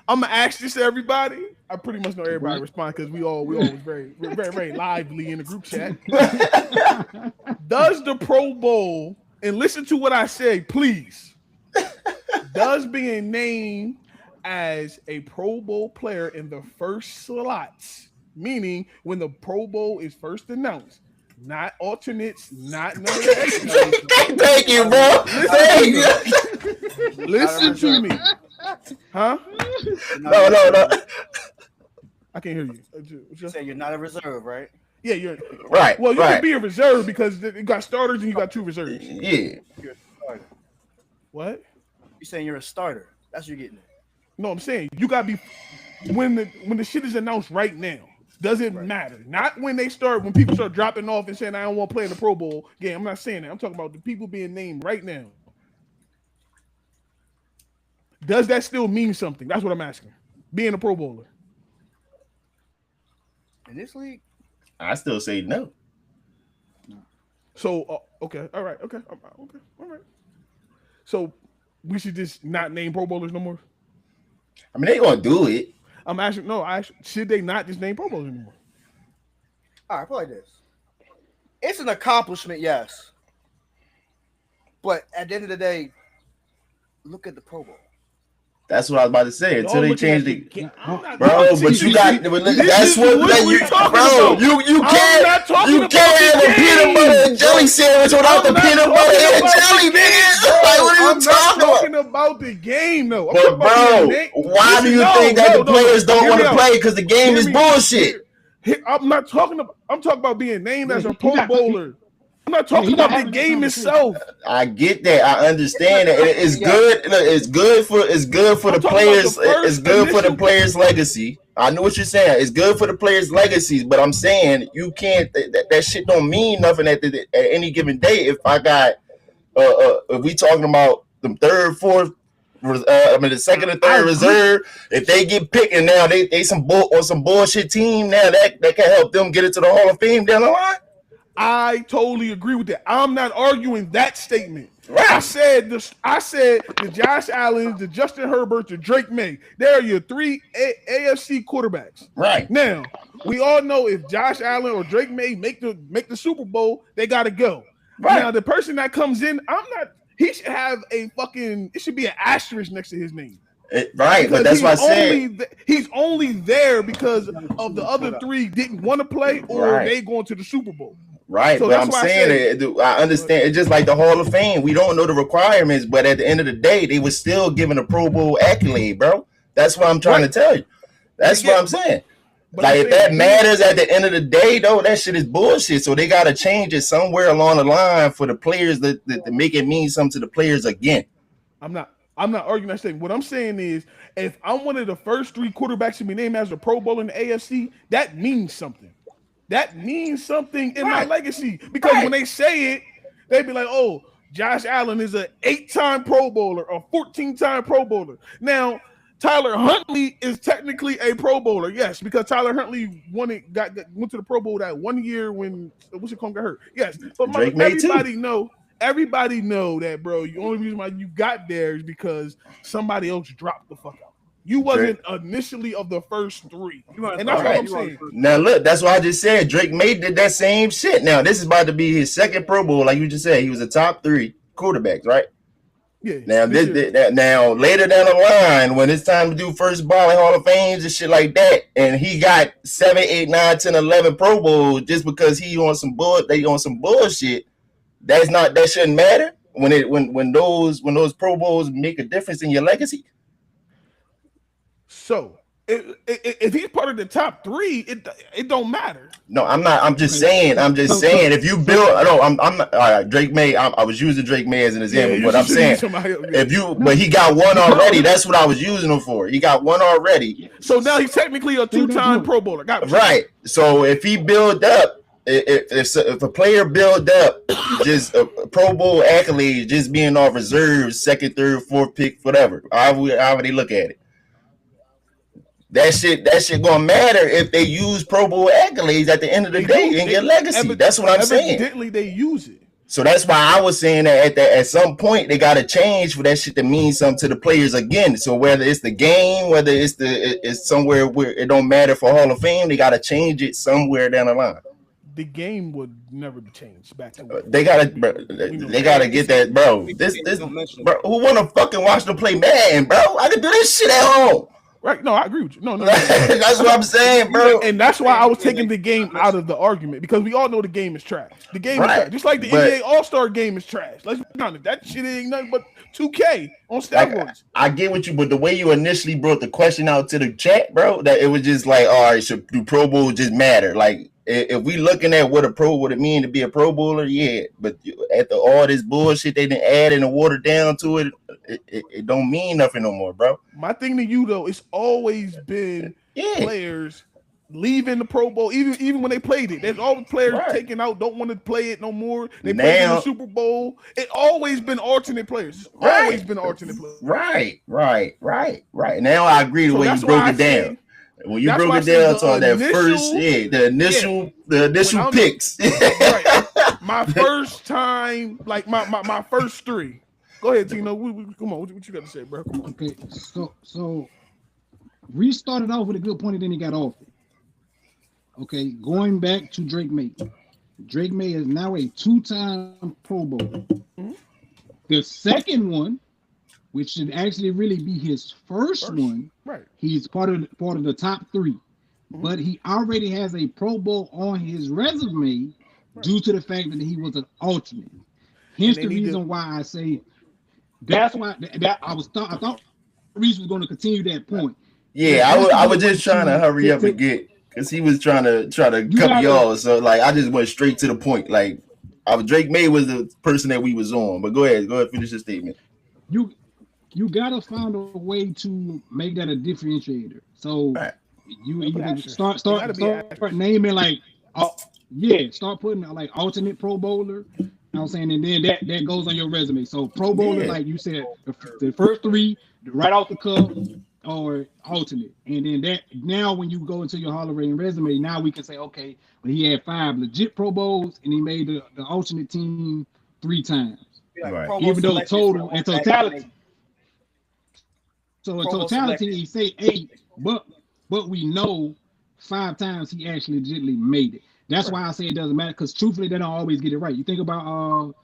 gonna ask this to everybody. I pretty much know everybody respond because we always very lively in the group chat. Does the Pro Bowl, and listen to what I say, please, does being named as a Pro Bowl player in the first slots, meaning when the Pro Bowl is first announced, not alternates, not none of that. Thank you, bro. Listen to me. Huh? No. I can't hear you. You say you're not a reserve, right? Yeah, you're right. Well, you can be a reserve because you got starters and you got 2 reserves. Yeah. You're a starter. What? You're saying you're a starter. That's what you're getting at. No, I'm saying you gotta be when the shit is announced right now. Doesn't matter. Not when people start dropping off and saying I don't want to play in the Pro Bowl game. I'm not saying that. I'm talking about the people being named right now. Does that still mean something? That's what I'm asking. Being a Pro Bowler. In this league? I still say no. So, okay. All right. Okay. All right. So, we should just not name Pro Bowlers no more? I mean, they gonna do it. I'm asking, should they not just name Pro Bowlers anymore? All right, put it like this. It's an accomplishment, yes. But at the end of the day, look at the Pro Bowl. That's what I was about to say. Until they change the bro, but you got that's what you bro. You can't have a peanut butter and jelly sandwich without the peanut butter and jelly, man. Like, what are you talking about the game, though. But bro, why do you think that the players don't want to play? Because the game is bullshit. I'm talking about being named as a Pro Bowler. I'm not talking about the game itself. I get that. I understand that. It's good. It's good for the players. It's good for the players' legacy. I know what you're saying. It's good for the players' legacies, but I'm saying you can't. That shit don't mean nothing at any given day. If I got, if we talking about the third, fourth, the second and third reserve, if they get picked and now they on some bullshit team now that can help them get into the Hall of Fame down the line. I totally agree with that. I'm not arguing that statement. Right. I said the Josh Allen, the Justin Herbert, the Drake May. They're your 3 AFC quarterbacks. Right. Now, we all know if Josh Allen or Drake May make the Super Bowl, they gotta go. Right. Now, the person that comes in, he should have it should be an asterisk next to his name. Right, but that's why I said he's only there because of the other 3 didn't want to play or they going to the Super Bowl. Right, so but I'm saying I understand. It's just like the Hall of Fame. We don't know the requirements, but at the end of the day, they were still given a Pro Bowl accolade, bro. That's what I'm trying to tell you. That's what I'm saying. Like, if that matters at the end of the day, though, that shit is bullshit. So they got to change it somewhere along the line for the players that make it mean something to the players again. I'm not arguing that thing. What I'm saying is, if I'm one of the first 3 quarterbacks to be named as a Pro Bowl in the AFC, that means something. That means something in my legacy. Because when they say it, they be like, oh, Josh Allen is an 8-time Pro Bowler, a 14-time Pro Bowler. Now, Tyler Huntley is technically a Pro Bowler, yes, because Tyler Huntley went to the Pro Bowl that 1 year when got hurt. Yes, but everybody know that, bro. The only reason why you got there is because somebody else dropped the fuck out. You wasn't initially of the first 3. And that's what I'm saying. Now, look, that's what I just said. Drake May did that same shit. Now, this is about to be his second Pro Bowl. Like you just said, he was a top 3 quarterbacks, right? Yeah. Now, now later down the line, when it's time to do first ballot Hall of Fames and shit like that, and he got 7, 8, 9, 10, 11 Pro Bowls just because they on some bullshit, that shouldn't matter when those Pro Bowls make a difference in your legacy. So if he's part of the top 3, it don't matter. No, I'm not. I'm just saying. If you build, I'm not. All right, Drake May. I was using Drake May as an example, but I'm saying but he got 1 already. That's what I was using him for. He got 1 already. So now he's technically a 2-time Pro Bowler. Right. So if he build up, if a player build up just a Pro Bowl accolade, just being off reserves, second, third, fourth pick, whatever, however they look at it. that shit gonna matter if they use Pro Bowl accolades at the end of the day in your legacy. That's what I'm saying. Evidently, they use it. So that's why I was saying that at some point they gotta change for that shit to mean something to the players again. So whether it's the game, whether it's somewhere where it don't matter for Hall of Fame, they gotta change it somewhere down the line. The game would never be changed back to they gotta get that, bro. This bro, who wanna fucking watch them play Madden, bro? I can do this shit at home. Right? No, I agree with you. No. That's what I'm saying, bro. And that's why I was taking the game out of the argument, because we all know the game is trash. The game is trash, just like the NBA All-Star game is trash. Let's be honest, that shit ain't nothing but 2K on steroids. I get what you, but the way you initially brought the question out to the chat, bro, that it was just like, all right, so do Pro Bowl just matter? Like, if we looking at what it mean to be a Pro Bowler, yeah. But after all this bullshit they didn't add and water down to it, it don't mean nothing no more, bro. My thing to you though, it's always been players leaving the Pro Bowl, even when they played it. There's always players taking out, don't want to play it no more. They played in the Super Bowl. It always been alternate players. It's always been alternate players. Right. Now I agree the way you broke it down. When you broke it down to that first, the initial picks. Right. My first time, like my first three. Go ahead, Tino. Come on, what you got to say, bro? Come on. Okay, so we started off with a good point, and then he got off it. Okay, going back to Drake May. Drake May is now a 2-time Pro Bowler. Mm-hmm. The second one, which should actually really be his first one. Right. He's part of the top 3, but he already has a Pro Bowl on his resume due to the fact that he was an alternate. Hence the reason why I say that's why I thought Reese was going to continue that point. Yeah, I was just trying to hurry up and get, because he was trying to cut me off. So like I just went straight to the point. Like Drake May was the person that we was on. But go ahead, finish your statement. You gotta find a way to make that a differentiator. So you start naming like, start putting like alternate Pro Bowler. You know what I'm saying, and then that goes on your resume. So Pro Bowler, like you said, the first 3 right off the cuff or alternate, and then that now when you go into your Hall of Fame resume, now we can say, okay, well, he had 5 legit Pro Bowls and he made the alternate team 3 times. Right. Even though total and totality. So in totality, he say 8, but we know 5 times he actually legitimately made it. That's why I say it doesn't matter, because truthfully, they don't always get it right. You think about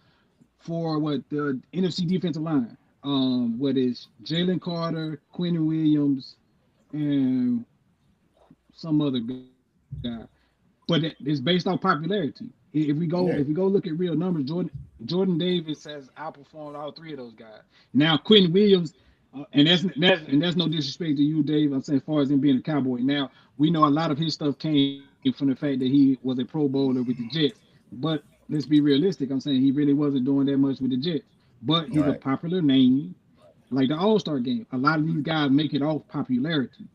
for what the NFC defensive line, what is Jalen Carter, Quentin Williams, and some other guy, but it's based on popularity. If we go look at real numbers, Jordan Davis has outperformed all 3 of those guys. Now Quentin Williams. And that's no disrespect to you, Dave. I'm saying as far as him being a Cowboy. Now we know a lot of his stuff came from the fact that he was a Pro Bowler with the Jets. But let's be realistic. I'm saying he really wasn't doing that much with the Jets. But he's a popular name, like the All-Star game. A lot of these guys make it off popularity.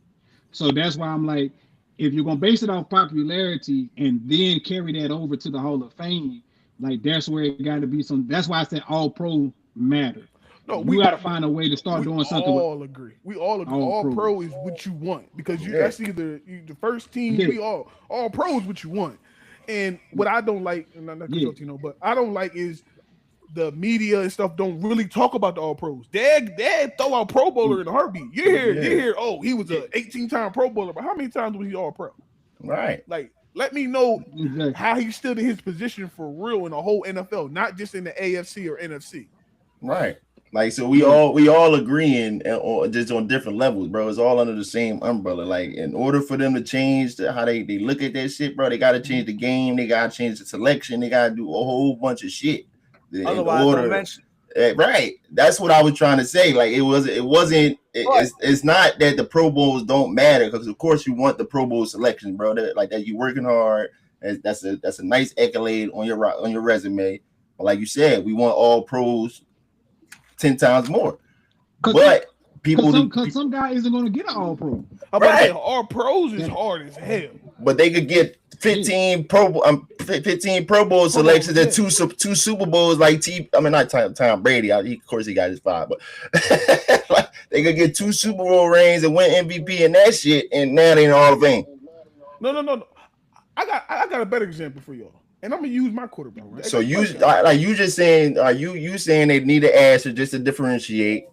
So that's why I'm like, if you're gonna base it off popularity and then carry that over to the Hall of Fame, like that's where it got to be some. That's why I said All Pro matter. No, we got to find a way to start doing something. We all agree. All pro is what you want, because that's either the first team. We all pro is what you want. And what I don't like, and I'm not but I don't like is the media and stuff don't really talk about the all pros. They throw out Pro Bowler in a heartbeat. You hear, oh, he was a 18-time Pro Bowler, but how many times was he all pro? Right. Like, let me know how he stood in his position for real in the whole NFL, not just in the AFC or NFC. Right. Like, so we all agreeing just on different levels, bro. It's all under the same umbrella. Like, in order for them to change how they look at that shit, bro, they got to change the game. They got to change the selection. They got to do a whole bunch of shit. Otherwise, don't mention. Right. That's what I was trying to say. Like, it's not that the Pro Bowls don't matter, because of course you want the Pro Bowl selection, bro. That you working hard. That's a nice accolade on your resume. But like you said, we want all pros 10 times more. But Because some guy isn't going to get an All Pro. I'm about to say All Pros is hard as hell. But they could get 15 Pro Bowl selections and two Super Bowls like not Tom Brady. Of course he got his 5, but like, they could get 2 Super Bowl rings and win MVP and that shit, and now they in the Hall of Fame. No. I got a better example for y'all, and I'm gonna use my quarterback. Right? So you just saying? Are you saying they need an answer just to differentiate?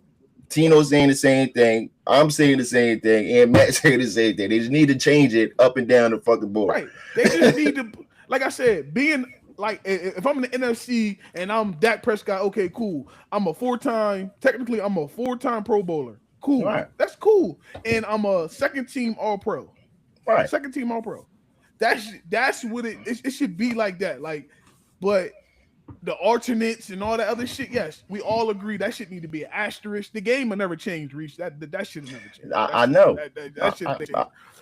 Tino saying the same thing. I'm saying the same thing, and Matt saying the same thing. They just need to change it up and down the fucking board. Right. They just need to, like I said, being like, if I'm in the NFC and I'm Dak Prescott, okay, cool. I'm a 4-time Pro Bowler. Cool. Right. That's cool. And I'm a second team All Pro. Right. Second team All Pro. That's what it should be like that. Like, but the alternates and all that other shit, yes, we all agree that shit need to be an asterisk. The game will never change, Reach. That shit will never change. I know. That shit change.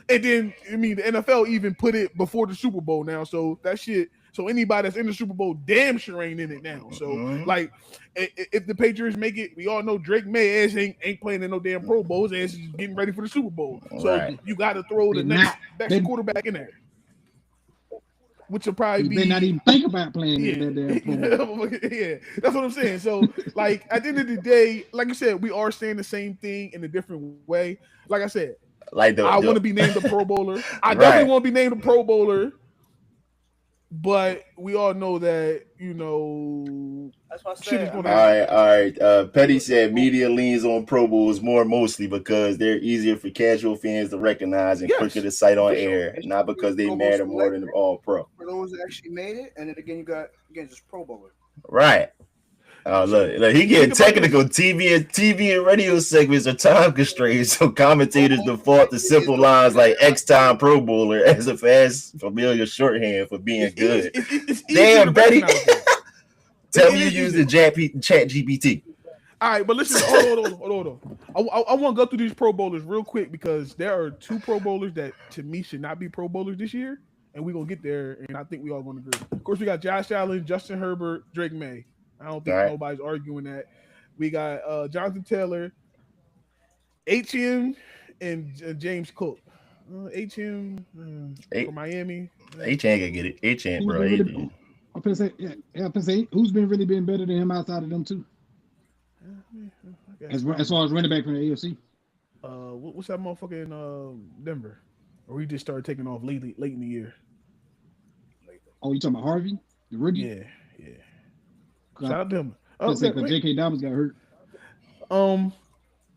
And then, I mean, the NFL even put it before the Super Bowl now, so that shit. So anybody that's in the Super Bowl damn sure ain't in it now. So like, if the Patriots make it, we all know Drake May ass ain't playing in no damn Pro Bowls. Ass is getting ready for the Super Bowl. So you got to throw the next quarterback in there. Which will probably be not even think about playing in that damn yeah, that's what I'm saying. So, like, at the end of the day, like I said, we are saying the same thing in a different way. Like I said, like I want to be named a Pro Bowler. I definitely want to be named a Pro Bowler. But we all know that, that's what I said. All right. Petty said media leans on Pro Bowls mostly because they're easier for casual fans to recognize and quicker to cite on air, not because they matter more than All Pro. For those that actually made it, and then again you got just Pro Bowler. Right. Look, he getting technical. TV and radio segments are time constrained, so commentators default to simple lines like X-time Pro Bowler as a fast, familiar shorthand for being good. Damn, Betty. Tell me you use the Chat GPT. All right, but listen, hold on. I want to go through these Pro Bowlers real quick because there are 2 Pro Bowlers that to me should not be Pro Bowlers this year, and we're gonna get there, and I think we all gonna agree. Of course, we got Josh Allen, Justin Herbert, Drake May. I don't think nobody's arguing that. We got Jonathan Taylor, HM, and James Cook. HM for Miami. HM can get it. HM, bro. I'm gonna say, who's really been better than him outside of them 2? As far as running back from the AFC. What's that motherfucker in Denver? Or he just started taking off late in the year. Oh, you talking about Harvey, the rookie? Yeah. Shout out to him. J.K. Dobbins got hurt. And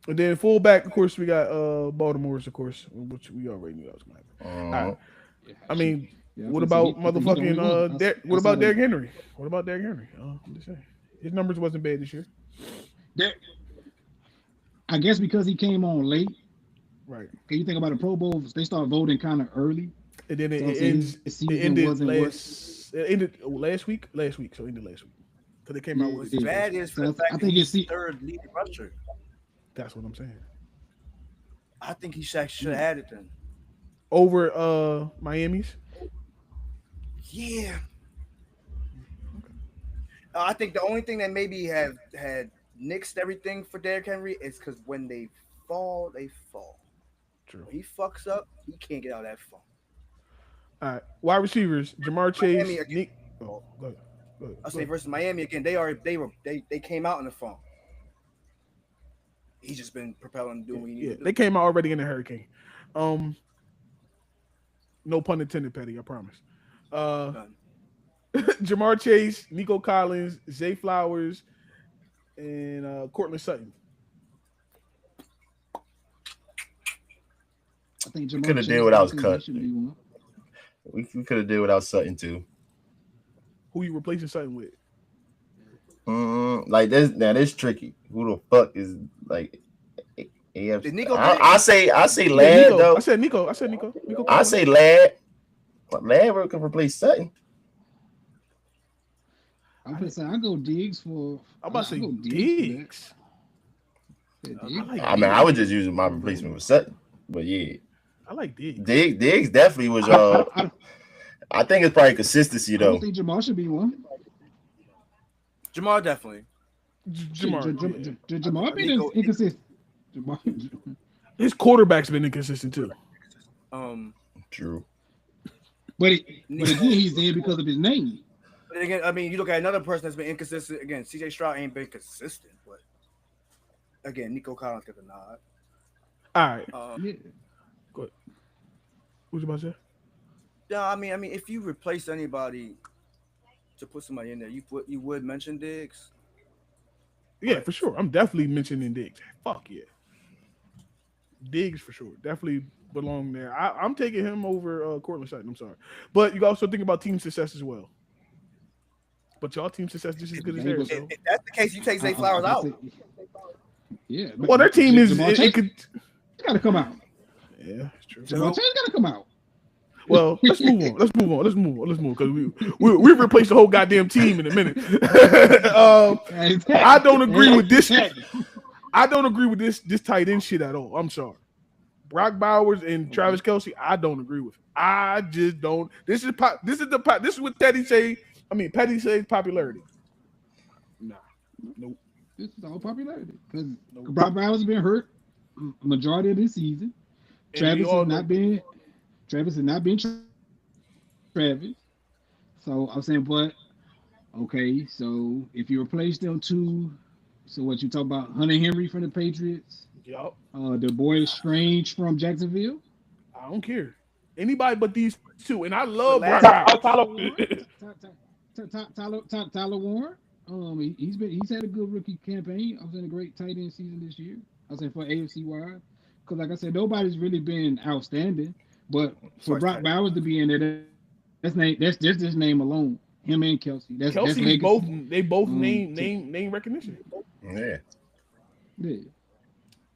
then fullback, of course, we got Baltimore's, of course, which we already knew that was going to happen. All right. I mean, what about motherfucking what about Derrick Henry? What about Derrick Henry? I'm just saying. His numbers wasn't bad this year. I guess because he came on late. Right. Can you think about the Pro Bowls? They start voting kind of early. And then it ended last week. So it ended last week. Because they came out with bad is for the fact that he's third leading rusher. That's what I'm saying. I think he should have had it then. Over Miami's? Yeah. I think the only thing that maybe had nixed everything for Derrick Henry is because when they fall, they fall. True. When he fucks up, he can't get out of that fall. All right. Wide receivers, Jamar Chase. Go ahead. I say versus Miami again. They came out in the fall. He's just been propelling, doing what he needs to do. They came out already in the hurricane. No pun intended, Petty. I promise. Jamar Chase, Nico Collins, Zay Flowers, and Cortland Sutton. I think we could have did without cut. We could have did without Sutton too. Who you replacing Sutton with? Like this now, this tricky. Who the fuck is like? Nico I say Ladd though. I said Nico. I say Ladd. Ladd can replace Sutton. I'm gonna say I go Diggs for. I'm about to say Diggs. I mean, I was just using my replacement with Sutton, but yeah, I like Diggs. Diggs definitely was. I think it's probably consistency though. I think Jamar should be one. Jamar definitely. Jamar being inconsistent. His quarterback's been inconsistent too. True. But again, he's there because of his name. But again, I mean, you look at another person that's been inconsistent. Again, C.J. Stroud ain't been consistent, but again, Nico Collins got the nod. All right. Yeah. Go ahead. What you about to say? Yeah, I mean, if you replace anybody to put somebody in there, you would mention Diggs. Yeah, for sure. I'm definitely mentioning Diggs. Fuck yeah. Diggs for sure. Definitely belong there. I'm taking him over Cortland Sutton. I'm sorry. But you also think about team success as well. But y'all team success just as good as theirs. If that's the case, you take Zay Flowers out. Yeah. Well, their team is... It got to come out. Yeah, it's true. Jamal Chase got to come out. Well, let's move on. Let's move because we replaced the whole goddamn team in a minute. I don't agree with this. I don't agree with this tight end shit at all. I'm sorry. Brock Bowers and Travis Kelce, I don't agree with. I just don't. This is what Petty say. I mean, Petty says popularity. Nah, nope. This is all popularity because Brock Bowers has been hurt majority of this season. Travis has not been Travis. So I'm saying, but okay. So if you replace them two, so what you talk about? Hunter Henry from the Patriots. Yup. The boy Strange from Jacksonville. I don't care. Anybody but these two, and I love Brock Bowers. Tyler Warren. He's had a good rookie campaign. I was in a great tight end season this year. I was saying for AFC wide, because like I said, nobody's really been outstanding. But for Brock Bowers to be in there, that's just his name alone. Him and Kelce. Kelce both name recognition. Yeah.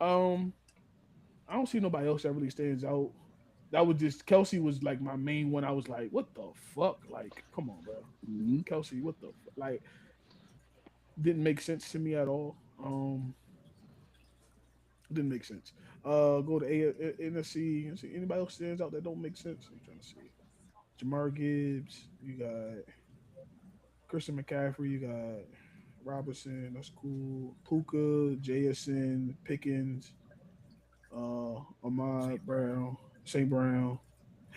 I don't see nobody else that really stands out. That was just Kelce was like my main one. I was like, what the fuck? Like, come on, bro. Mm-hmm. Kelce, what the fuck? Like, didn't make sense to me at all. Didn't make sense. Go to NFC and see anybody else stands out that don't make sense. I'm trying to see. Jamar Gibbs, you got Christian McCaffrey, you got Robertson, that's cool. Puka, JSN, Pickens, Ahmad Brown, St. Brown.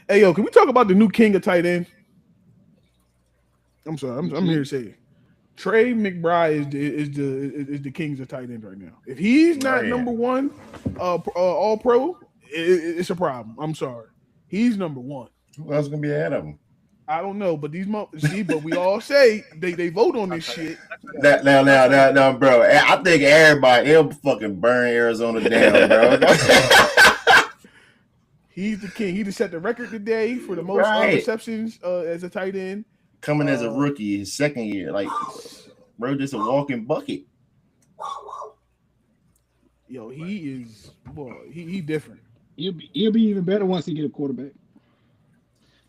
Hey, yo, can we talk about the new king of tight end? I'm sorry, I'm here to say it. Trey McBride is the kings of tight end right now. If he's not number one, all pro, it's a problem. I'm sorry. He's number one. Who else gonna be ahead of him? I don't know, but but we all say they vote on this shit. Now, bro. I think they'll fucking burn Arizona down, bro. He's the king. He just set the record today for the most receptions as a tight end. Coming as a rookie, his second year, like, bro, just a walking bucket. Yo, he is, boy, he different. He'll be even better once he get a quarterback.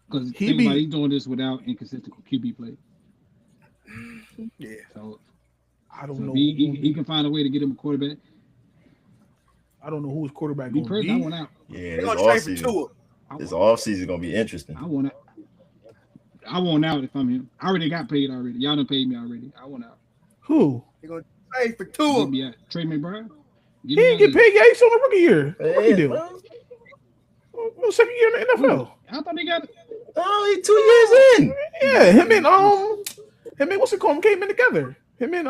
Because he's doing this without inconsistent QB play. Yeah. So I don't know. He can find a way to get him a quarterback. I don't know who his quarterback going to be. I want out. Yeah, this offseason going to be interesting. I want out if I'm him. I already got paid already. Y'all done paid me already. I want out. Who? You're going to pay for Tua. Trey McBride. He didn't get paid yet. He's on the rookie year. Rookie deal. Well, second year in the NFL. I thought he got it. Oh, he's 2 years in. Yeah, him and what's it called came in together. Him and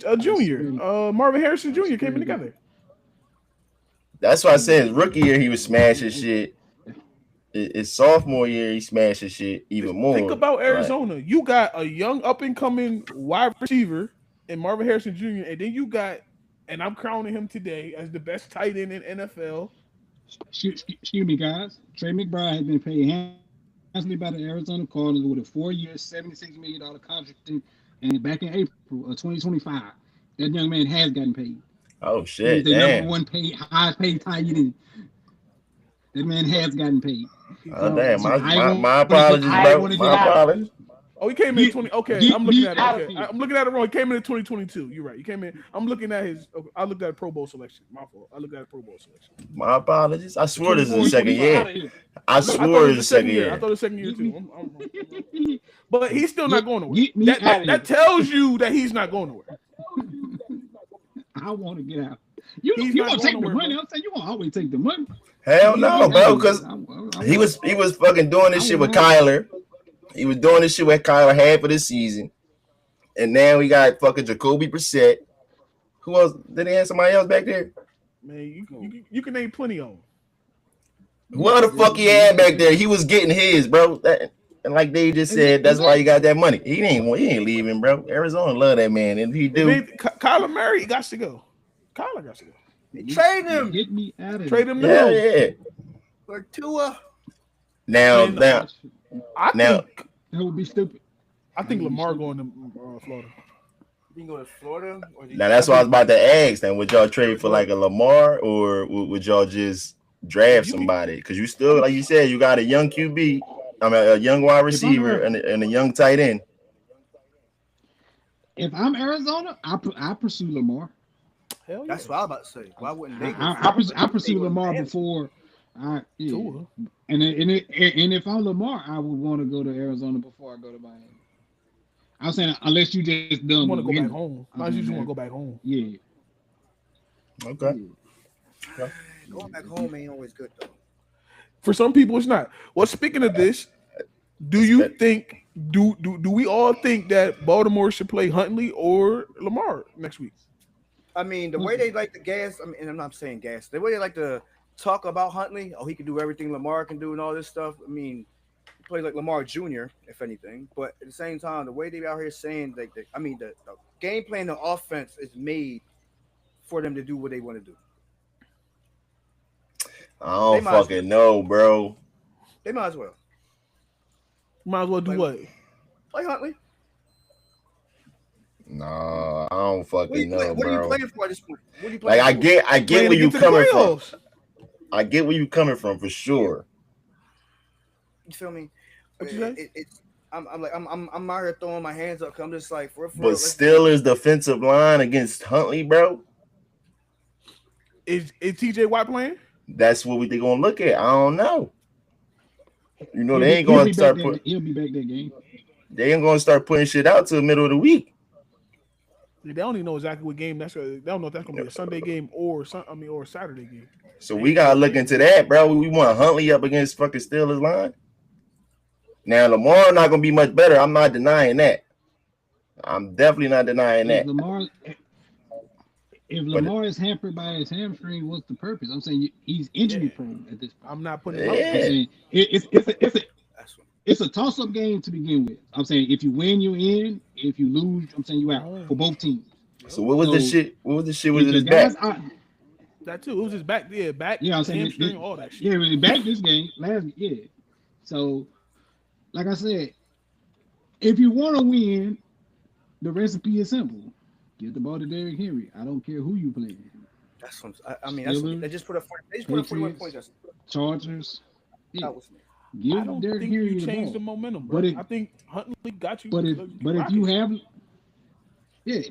a junior, Marvin Harrison Jr. came in together. That's why I said his rookie year he was smashing shit. His sophomore year he smashing shit even more. Think about Arizona. Right. You got a young up and coming wide receiver in Marvin Harrison Jr. And then you got, and I'm crowning him today as the best tight end in NFL. Excuse me, guys. Trey McBride has been paid handsomely by the Arizona Cardinals with a 4-year, $76 million contract, and back in April of 2025, that young man has gotten paid. Oh shit! He's the number one highest paid tight end. That man has gotten paid. Oh damn! My apologies, bro. My apologies. Oh, he came in 20. Okay, I'm looking at it. Okay. I'm looking at it wrong. He came in 2022. You're right. He came in. I'm looking at his. Okay, I looked at a Pro Bowl selection. My fault. I looked at a Pro Bowl selection. My apologies. I swore this is the second year. I swore it's the second year. I thought it was the second year too. But he's still not going nowhere. That tells you that he's not going nowhere. I want to get out. He's you not gonna going take the nowhere, money? bro. I'm saying you gonna always take the money. Hell no, bro, because I he was fucking doing this shit with want- Kyler. He was doing this shit with Kyler half of the season, and now we got fucking Jacoby Brissett. Who else? Did they have somebody else back there? Man, you can name plenty of them. Who the fuck he had back there? He was getting his, bro. And like they just said, that's why he got that money. He ain't leaving, bro. Arizona love that man, and if he do, Kyler Murray got to go. Kyler got to go. Trade him. Get me out of Trade him yeah, now. yeah. For Tua. Now, Man, now, I now, think that would be stupid. I think Lamar going to Florida. You can go to Florida. now that's what I was about to ask. Then would y'all trade for like a Lamar, or would y'all just draft somebody? Because you still, like you said, you got a young QB. I mean, a young wide receiver and a young tight end. If I'm Arizona, I pursue Lamar. Hell yeah. That's what I was about to say. Why wouldn't they? I pursue Lamar before. And if I'm Lamar, I would want to go to Arizona before I go to Miami. I'm saying unless you just done. You want to go back home? Not you just want to go back home. Yeah. Okay. Yeah. Going back home ain't always good though. For some people, it's not. Well, speaking of this, do you think do we all think that Baltimore should play Huntley or Lamar next week? I mean, the way they like to gas. I mean, and I'm not saying gas. The way they like to talk about Huntley, he can do everything Lamar can do and all this stuff. I mean, he plays like Lamar Jr. if anything. But at the same time, the way they out here saying the game plan, the offense is made for them to do what they want to do. I don't fucking know, bro. They might as well. Might as well do what? Play Huntley. No, I don't fucking know, what bro. are you playing for at this point? What are you playing like for? I get where you coming from. I get where you coming from for sure. You feel me? What you say? I'm out here throwing my hands up. I'm just like but still is defensive line against Huntley, bro. Is TJ Watt playing? That's what they gonna look at. I don't know. You know, they ain't gonna start putting. He'll be back that game. They ain't gonna start putting shit out till the middle of the week. They don't even know exactly what game that's. They don't know if that's gonna be a Sunday game or a Saturday game. So we gotta look into that, bro. We want Huntley up against fucking Steelers line. Now Lamar not gonna be much better. I'm not denying that. I'm definitely not denying that. If Lamar is hampered by his hamstring, what's the purpose? I'm saying he's injury prone at this point. I'm not putting it out. I'm saying it's a toss-up game to begin with. I'm saying if you win, you're in. If you lose, I'm saying you out for both teams. So what was the shit? What was the shit with his back? That too. It was his back. Yeah, back. Yeah, I'm saying hamstring, all that shit. Yeah, really back this game last. Yeah. So, like I said, if you want to win, the recipe is simple. Get the ball to Derrick Henry. I don't care who you play. That's what they just put up 41 points. Chargers. Yeah. I don't think you changed the momentum, bro. I think Huntley got you. But if you have,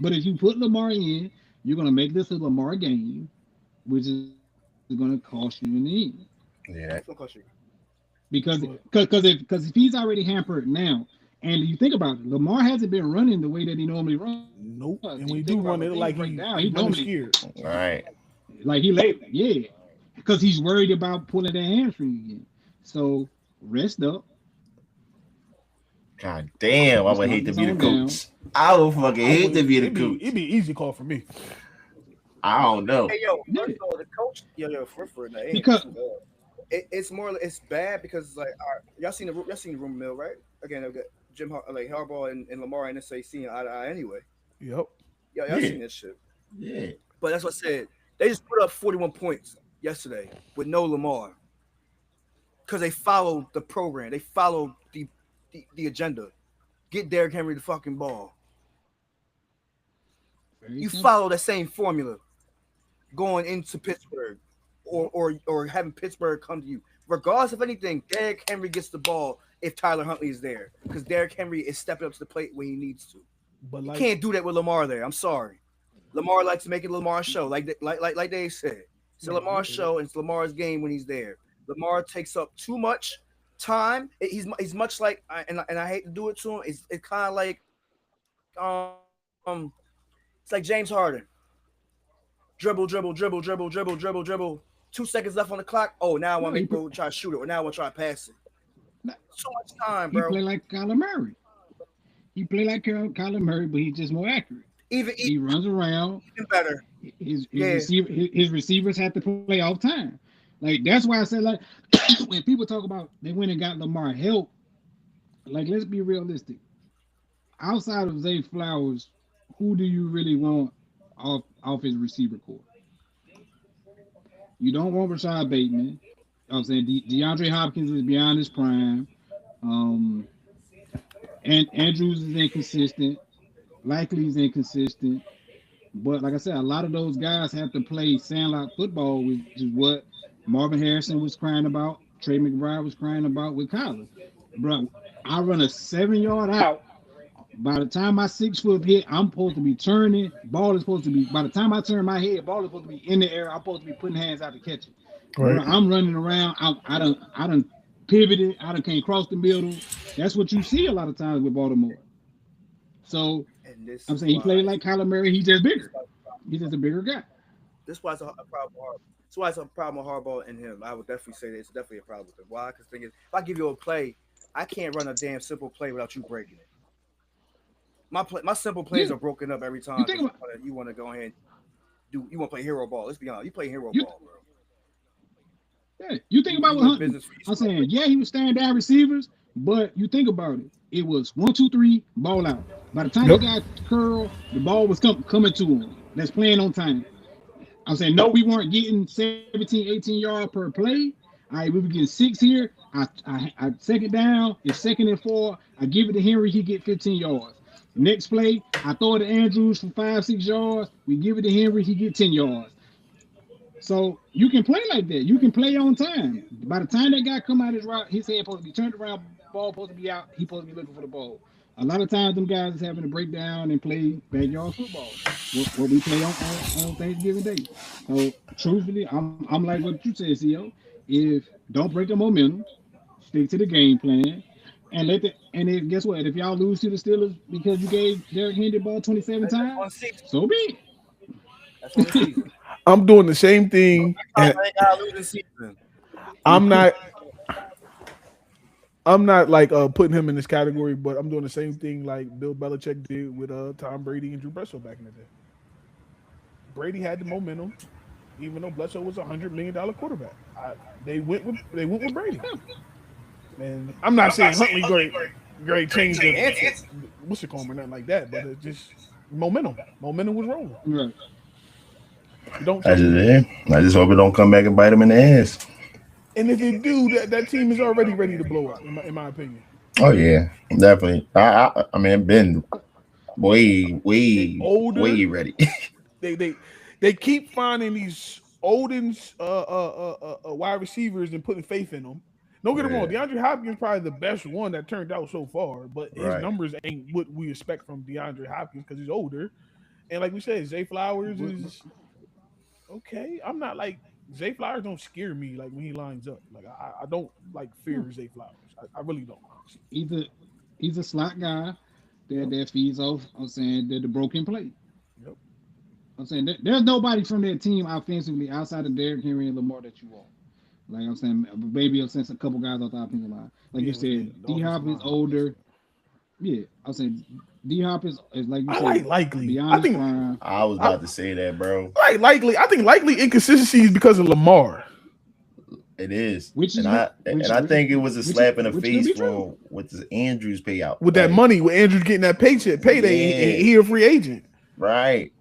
but if you put Lamar in, you're gonna make this a Lamar game, which is gonna cost you in the end. Yeah, that's gonna cost you. Because if he's already hampered now, and you think about it, Lamar hasn't been running the way that he normally runs. Nope. And when he do run it, like he's scared. All right. Like he late, yeah, because he's worried about pulling that hamstring again. So rest up. God damn, I would hate to be the coach. I would fucking hate to be the coach. It'd be an easy call for me. I don't know. Hey, first of all, the coach, for because it's bad because like y'all seen the rumor mill, right? Again, I've got Harbaugh and Lamar and say seeing eye to eye anyway. Yep. Y'all seen this shit. Yeah. But that's what I said. They just put up 41 points yesterday with no Lamar. Because they followed the program. They followed the agenda. Get Derrick Henry the fucking ball. You follow that same formula going into Pittsburgh or having Pittsburgh come to you. Regardless of anything, Derrick Henry gets the ball if Tyler Huntley is there. Because Derrick Henry is stepping up to the plate when he needs to. But you can't do that with Lamar there. I'm sorry. Lamar likes to make it a Lamar show, like Dave said. It's a Lamar show, and it's Lamar's game when he's there. Lamar takes up too much time. He's much like, and I hate to do it to him. It's kind of like, it's like James Harden. dribble. 2 seconds left on the clock. Oh, now I want to go try to shoot it, or now I want to try to pass it. So much time, bro. He play like Kyler Murray. Kyler Murray, but he's just more accurate. He runs around. Even better. His receivers have to play all the time. Like that's why I said, like, when people talk about they went and got Lamar help, like, let's be realistic. Outside of Zay Flowers, who do you really want off his receiver core? You don't want Rashad Bateman. I'm saying DeAndre Hopkins is beyond his prime. And Andrews is inconsistent. Likely is inconsistent. But like I said, a lot of those guys have to play sandlot football, which is what Marvin Harrison was crying about. Trey McBride was crying about with Collins. Bro, I run a 7-yard out. By the time my 6 foot hit, I'm supposed to be turning. Ball is supposed to be, by the time I turn my head, ball is supposed to be in the air. I'm supposed to be putting hands out to catch it. Right. Bro, I'm running around. I done pivoted. I done can't cross the middle. That's what you see a lot of times with Baltimore. So I'm saying he played like Kyler Murray. He's just bigger. He's just a bigger guy. This was a problem. That's why it's a problem with Harbaugh and him. I would definitely say that it's definitely a problem with him. Why? Because the thing is, if I give you a play, I can't run a damn simple play without you breaking it. My simple plays are broken up every time. You want to go ahead and do. You want to play hero ball. Let's be honest. You play hero ball, bro. Yeah, you think about what Huntley. I'm saying, yeah, he was staring down receivers, but you think about it. It was 1, 2, 3, ball out. By the time he got curl, the ball was coming to him. That's playing on time. I'm saying, no, we weren't getting 17, 18 yards per play. All right, we were getting 6 here. I second down. It's 2nd and 4. I give it to Henry. He get 15 yards. Next play, I throw it to Andrews for 5, 6 yards. We give it to Henry. He get 10 yards. So you can play like that. You can play on time. By the time that guy come out his route, his head supposed to be turned around, ball supposed to be out. He supposed to be looking for the ball. A lot of times, them guys is having to break down and play backyard football. What we play on Thanksgiving Day. So truthfully, I'm like what you said, CEO. If don't break the momentum, stick to the game plan, and if guess what? If y'all lose to the Steelers because you gave Derrick Henry the ball 27 times, so be it. That's on the season. I'm doing the same thing. I'm not like putting him in this category, but I'm doing the same thing like Bill Belichick did with Tom Brady and Drew Bledsoe back in the day. Brady had the momentum, even though Bledsoe was $100 million quarterback. They went with Brady. And I'm not saying Huntley great change of what's it called or nothing like that, but it's just momentum. Momentum was rolling. Right. I just hope it don't come back and bite him in the ass. And if it do, that team is already ready to blow up, in my opinion. Oh yeah, definitely. I mean, been way ready. They keep finding these olden wide receivers and putting faith in them. Don't get it wrong. DeAndre Hopkins is probably the best one that turned out so far, but his numbers ain't what we expect from DeAndre Hopkins because he's older. And like we said, Zay Flowers is okay. I'm not like Zay Flowers don't scare me like when he lines up. Like I don't like fear Zay Flowers. I really don't. He's a slot guy that feeds off. I'm saying the broken play. Yep. I'm saying there's nobody from that team offensively outside of Derrick Henry and Lamar that you want. Like I'm saying, maybe I'm saying a couple guys off the offensive line. Like you said, D Hop is older. Yeah, I'm saying D Hop is like you said. Likely. I was about to say that, bro. Likely. I think likely inconsistency is because of Lamar. It is, I think it was a slap in the face for with the Andrews payout with that money. With Andrews getting that payday, he a free agent, right?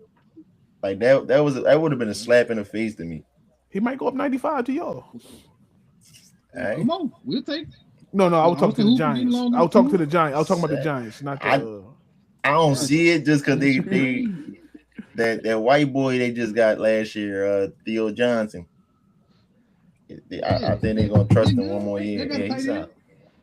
Like that would have been a slap in the face to me. He might go up 95 to y'all. Right. Come on, we'll take. No, I was talking to the Giants. I was talking about the Giants, not the. I don't see it just because they that white boy they just got last year, Theo Johnson. I think they're gonna trust him one more year. Yeah, he's out.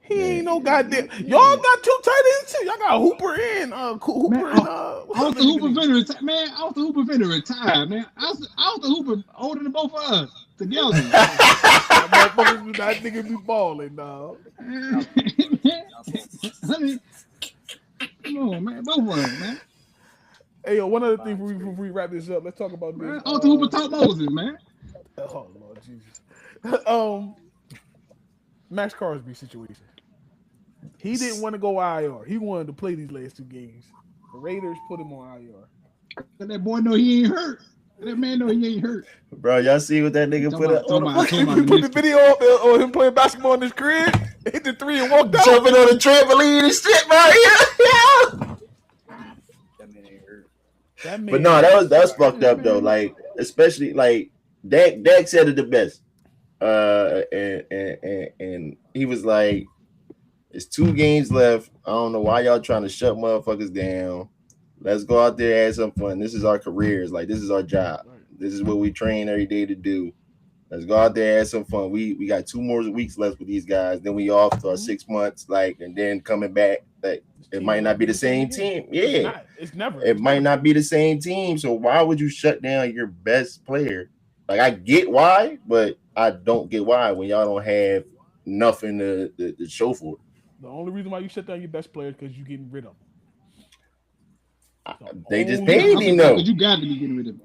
He ain't no goddamn. Y'all got 2 tight ends too. Y'all got Hooper and Hooper man, and I was the Hooper finna man. I was the Hooper finna retire, man. I was the Hooper older than both of us together. That nigga be balling, dog. Come on, man. Both of them, man. Hey, yo, one other thing before we wrap this up, let's talk about this. Oh, to Hooper talk Moses, man. Oh Lord Jesus. Max Crosby situation. He didn't want to go IR. He wanted to play these last 2 games. The Raiders put him on IR. That boy know he ain't hurt. That man know he ain't hurt. Bro, y'all see what that nigga put up? He put the video up on him playing basketball in his crib, hit the 3 and walked out. Jumping on the trampoline and shit, bro. Yeah. That man ain't hurt. But no, that was fucked up though. Like, especially like Dak said it the best. And he was like, "It's 2 games left. I don't know why y'all trying to shut motherfuckers down. Let's go out there and have some fun. This is our careers. Like, this is our job. This is what we train every day to do. Let's go out there and have some fun. We got 2 more weeks left with these guys. Then we off to our 6 months, like, and then coming back. Like, it might not be the same team. Yeah, it's never. It might not be the same team. So why would you shut down your best player? Like, I get why, but I don't get why when y'all don't have nothing to show for it. The only reason why you shut down your best player is because you're getting rid of them. They just paid him though. You got to be getting rid of him.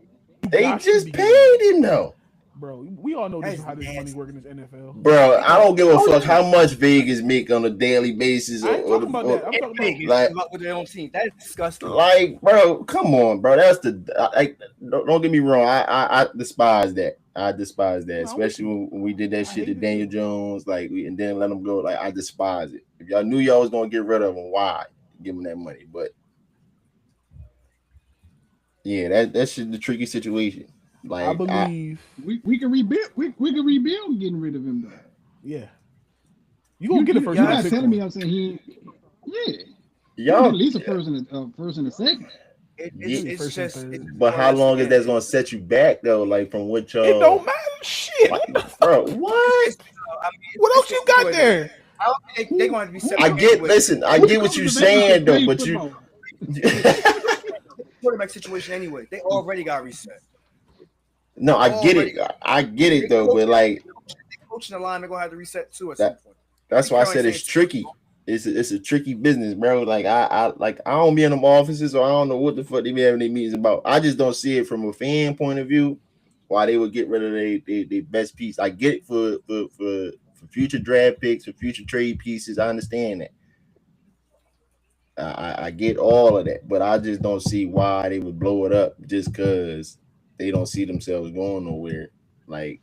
They just paid him though. Bro, we all know how this money works in this NFL. Bro, I don't give a fuck how much Vegas make on a daily basis. I ain't talking about that. I'm talking Vegas like with their own team. That is disgusting. Like, bro, come on, bro. That's don't get me wrong. I despise that. I despise that, especially when we did that shit to Daniel Jones, like, and then let him go. Like, I despise it. If y'all knew y'all was gonna get rid of him, why give him that money? But yeah, that shit the tricky situation. Like, I believe we can rebuild. We can rebuild getting rid of him though. Yeah, you gonna get a first. You're not telling me I'm saying he. Yeah, y'all at least a first and a second. It's just. But how long is that gonna set you back though? Like, from what y'all? It don't matter. Shit, bro. What? What else you got there? I don't think they're going to be set. I get what you're saying though, but you. Quarterback situation anyway. They already got reset. No, I get it. I get it though, but like, coaching the line, they're gonna have to reset too at some point. That's why I said it's tricky. It's a tricky business, bro. Like, I don't be in them offices, or I don't know what the fuck they be having their meetings about. I just don't see it from a fan point of view why they would get rid of their best piece. I get it for future draft picks, for future trade pieces. I understand that. I get all of that, but I just don't see why they would blow it up just because they don't see themselves going nowhere. Like,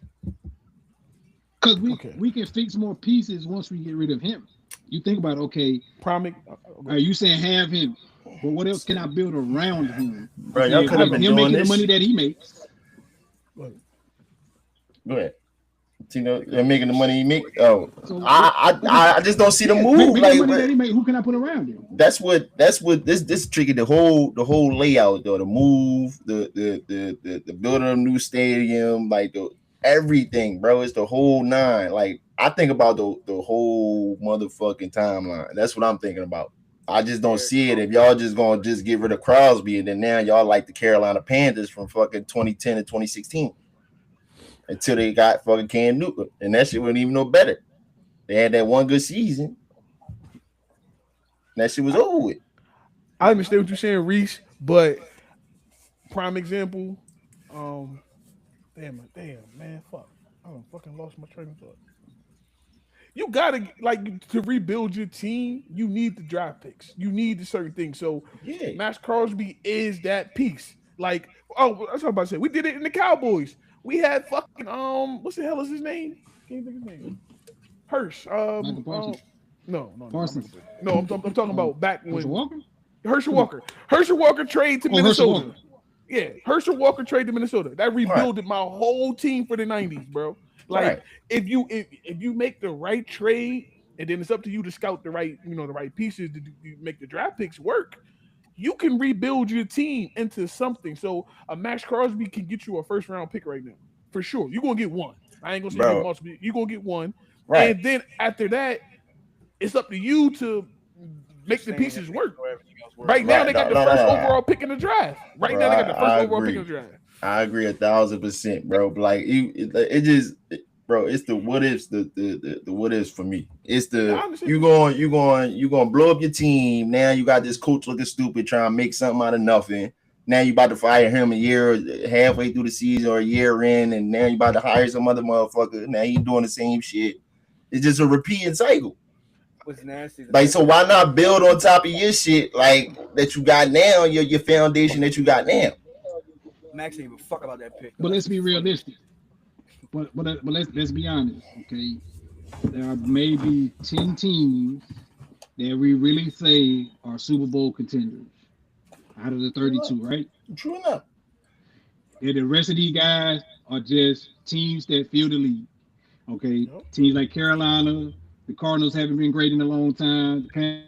because we can fix more pieces once we get rid of him. You think about are you saying have him, but what else can I build around him? Bro, y'all could have been him doing making this. the money that he makes. Go ahead. You know, they're making the money he make. Oh, so, I just don't see the move. Like, the money that he make, who can I put around him? That's what this triggered the whole layout though. The move, the building of a new stadium, like everything, bro. It's the whole 9. Like, I think about the whole motherfucking timeline. That's what I'm thinking about. I just don't see it. If y'all just gonna get rid of Crosby, and then now y'all like the Carolina Panthers from fucking 2010 to 2016. Until they got fucking Cam Newton, and that shit wasn't even no better. They had that one good season. That shit was over with. I understand what you're saying, Reese, but prime example, damn man, fuck. I fucking lost my train of thought. You gotta, like, to rebuild your team, you need the draft picks. You need the certain things. So yeah, Max Crosby is that piece. Like, that's what I'm about to say. We did it in the Cowboys. We had fucking what the hell is his name? Can't think of his name. Hirsch. No. Parsons. No, I'm talking about back when Herschel Walker. Herschel Walker trade to Minnesota. Walker. Yeah, Herschel Walker trade to Minnesota. That rebuilded my whole team for the 90s, bro. Like, if you make the right trade, and then it's up to you to scout the right pieces to make the draft picks work. You can rebuild your team into something. So a Max Crosby can get you a first round pick right now, for sure. You're gonna get one. I ain't gonna say multiple. You're gonna get one, right? And then after that, it's up to you to make the pieces work. Right now, they got the first overall pick in the draft. Right now, they got the first overall pick in the draft. I agree 1,000%, bro. But like, it just. Bro, it's the what ifs, the what ifs for me. It's the you going blow up your team. Now you got this coach looking stupid trying to make something out of nothing. now you about to fire him a year halfway through the season or a year in, and now you about to hire some other motherfucker. Now he doing the same shit. It's just a repeating cycle. What's nasty? Like, so why not build on top of your shit like that you got now, your foundation that you got now? Max ain't even fuck about that pick. But let's be realistic. But let's be honest, okay? There are maybe 10 teams that we really say are Super Bowl contenders out of the 32, right? True enough. And the rest of these guys are just teams that fill the league. Okay, teams like Carolina, the Cardinals haven't been great in a long time. The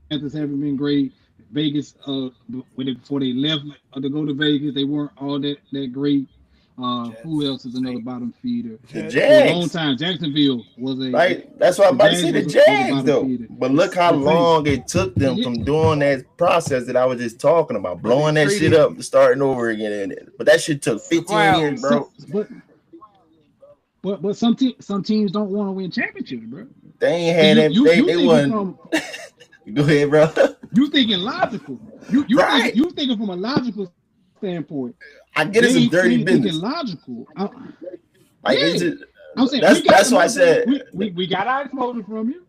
Panthers haven't been great. Vegas, before they left to go to Vegas, they weren't all that great. Who else is another bottom feeder? The Jags. For a long time, Jacksonville was a right. That's what I'm about to say. The Jags, though. But look how long it took them from doing that process that I was just talking about, blowing that shit up and starting over again. But that shit took 15 years, bro. But some teams don't want to win championships, bro. They ain't had that. They won. Go ahead, bro. You thinking logical? You right. You thinking from a logical standpoint. I get it's a dirty business. Logical. I'm saying that's why I said we got our exposure from you.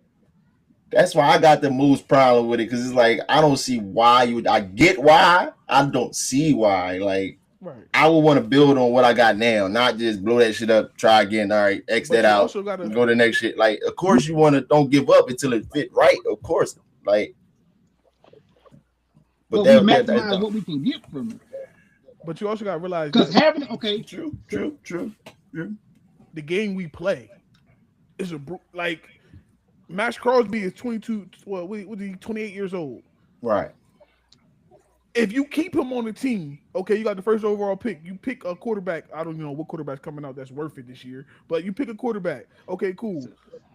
That's why I got the most problem with it, because it's like I don't see why you would. I get why. I don't see why. Like I would want to build on what I got now, not just blow that shit up, try again. All right, X that out, and go to the next shit. Like, of course you want to don't give up until it fit right. Of course, like. But we maximize what we can get from it. But you also got to realize because having true. The game we play is like Max Crosby is 22. Well, what is he? 28 years old. Right. If you keep him on the team, okay, you got the first overall pick. You pick a quarterback. I don't know what quarterback's coming out that's worth it this year, but you pick a quarterback. Okay, cool.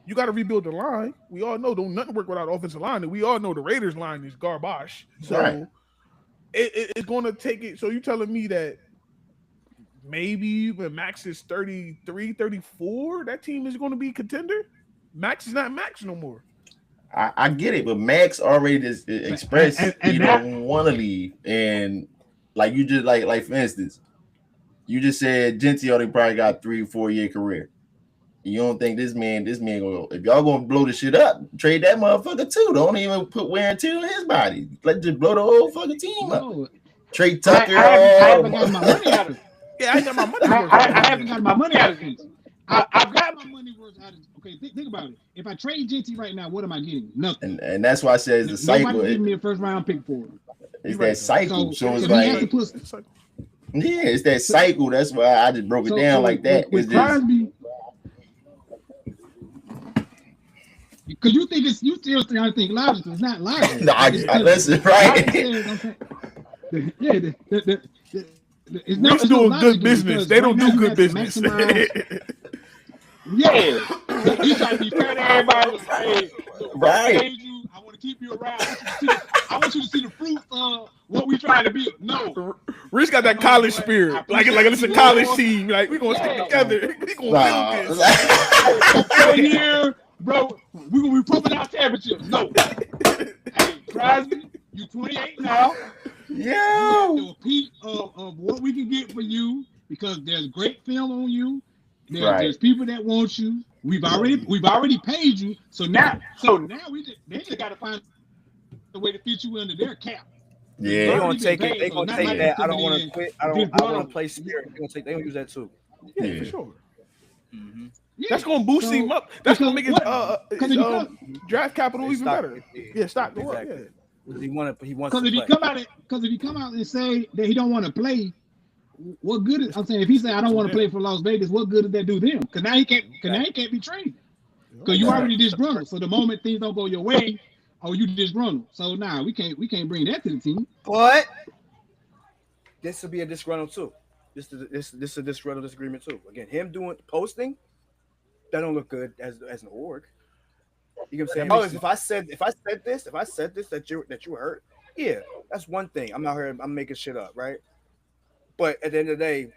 You got to rebuild the line. We all know don't nothing work without offensive line, and we all know the Raiders line is garbage. So it's going to take it. So you telling me that maybe when Max is 33, 34, that team is going to be contender? Max is not Max no more. I get it, but Max already just expressed he don't want to leave, and like you just like for instance, you just said Genty already probably got 3 or 4 year career. You don't think this man gonna, if y'all gonna blow the shit up, trade that motherfucker too. Don't even put wear and tear on his body. Let just blow the whole fucking team up. Trey Tucker. I haven't got my money out of it. Yeah, I got my money. I haven't got my money out of it. I've got my money worth out of it. Okay, think about it. If I trade Genty right now, what am I getting? Nothing. And that's why I said it's a cycle. Nobody giving me a first round pick for it. It's that cycle. So it's like, it's that cycle. That's why I just broke it down like that. With Crosby, because you still think logical. It's not logical. No, listen, right? It's not doing good business. They don't do good business. Yeah, you try to be fair to everybody. Hey, right. I want to keep you around. I want you to see the fruits of what we trying to be. No, Rich got that college spirit. Like it's a college team. Like we gonna stick together. We gonna build this. Right here, bro. We gonna be pumping out championships. No, hey, Crosby, you 28 now. Yeah. A peak of what we can get for you because there's great film on you. There's people that want you. We've already paid you. So now they just got to find a way to fit you into their cap. Yeah, they're gonna take it. They're gonna take that. I don't want to quit. I don't want to play spirit. They're gonna use that too. Yeah, for sure. Mm-hmm. Yeah. That's gonna boost him up. That's gonna make his draft capital even better. Yeah, stock go up. Yeah. He wants because if he come out and say that he don't want to play, what good is I'm saying if he say I don't want to play for Las Vegas, what good does that do them? Because now he can't be traded. Because you already disgruntled. So the moment things don't go your way, you disgruntled. So now we can't bring that to the team. But this will be a disgruntled too. This is a disgruntled disagreement too. Again, him doing posting, that don't look good as an org. You know what I'm saying? If I said this that you hurt, yeah, that's one thing. I'm not here. I'm making shit up, right? But at the end of the day,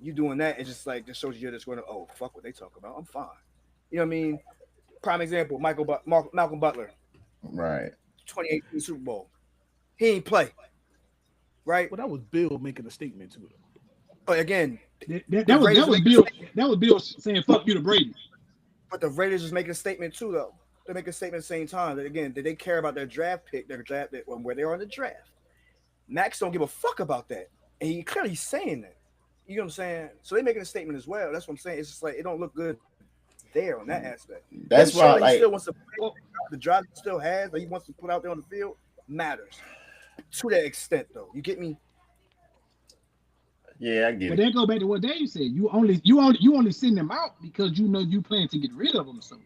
you doing that, it's just like just shows you're just going to fuck what they talk about. I'm fine. You know what I mean? Prime example: Malcolm Butler, right? 2018 Super Bowl. He ain't play. right? Well, that was Bill making a statement to it. But again, that was Bill saying "fuck you" to Brady. But the Raiders is making a statement too, though. They make a statement at the same time that again, they care about their draft pick, where they are in the draft. Max don't give a fuck about that, and he clearly saying that. You know what I'm saying? So they making a statement as well. That's what I'm saying. It's just like it don't look good there on that aspect. That's why he still wants to play, the drive he still has that he wants to put out there on the field matters to that extent, though. You get me? Yeah, I get it. But then go back to what Dave said. You only send them out because you know you plan to get rid of them. So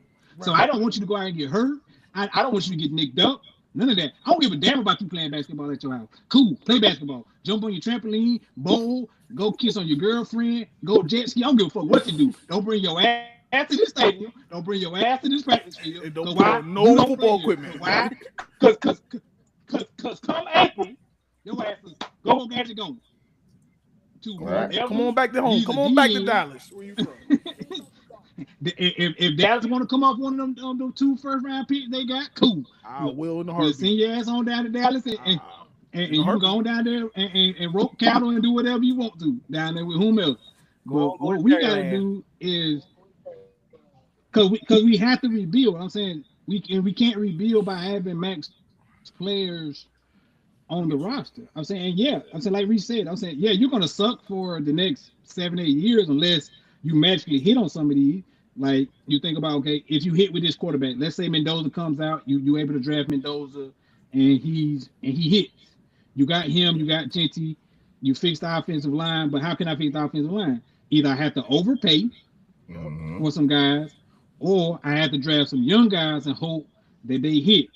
I don't want you to go out and get hurt. I don't want you to get nicked up. None of that. I don't give a damn about you playing basketball at your house. Cool, play basketball. Jump on your trampoline, bowl, go kiss on your girlfriend, go jet ski. I don't give a fuck what you do. Don't bring your ass to the stadium. Don't bring your ass to this practice field. And don't put no football equipment. Why? Because come April, your ass is go get you going. Right. Come on back to home. Come on back to Dallas. Where you from? If Dallas want to come off one of them 2 first-round picks they got, cool. I will in the heartbeat. Send your ass on down to Dallas and you go on down there and rope cattle and do whatever you want to down there with whomever. But what we got to do is because we have to rebuild. I'm saying we can't rebuild by having max players on the roster. I'm saying like Reese said, I'm saying you're gonna suck for the next 7-8 years unless you magically hit on some of these. Like you think about, okay, if you hit with this quarterback, let's say Mendoza comes out, you able to draft Mendoza and he hits. You got him, you got Genty, you fix the offensive line, but how can I fix the offensive line? Either I have to overpay for some guys, or I have to draft some young guys and hope that they hit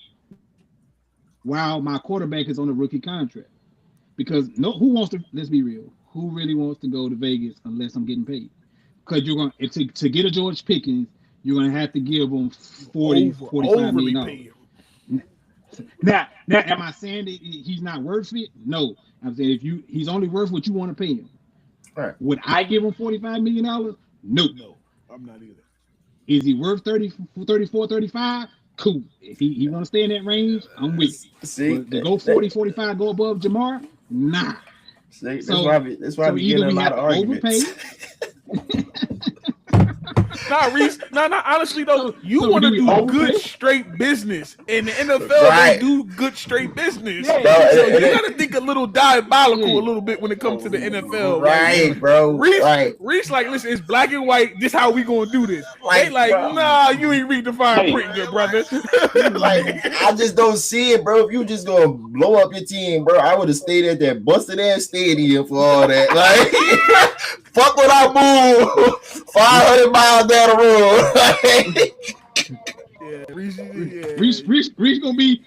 while my quarterback is on a rookie contract. Because let's be real, who really wants to go to Vegas unless I'm getting paid? Because you're going to get a George Pickens, you're going to have to give them $45 million. Now, am I saying that he's not worth it? No. I'm saying he's only worth what you want to pay him. Right. Would I give him $45 million? No. No, I'm not either. Is he worth 34, 35? Cool. If he want to stay in that range, I'm with you. See, but to go 40, 45, go above Jamar? Nah. See, that's why we getting a lot of arguments. Reese. Honestly though, you want to do good straight business. In the NFL, they do good straight business. Yeah. So you got to think a little diabolical a little bit when it comes to the NFL. Right, bro. Reese, like, listen, it's black and white. This how we gonna do this. They like, bro. Nah, you ain't read the fine print, good brother. Like, I just don't see it, bro. If you just gonna blow up your team, bro, I would have stayed at that busted ass stadium for all that. Like, fuck what I move 500 miles down the road. Reese gonna be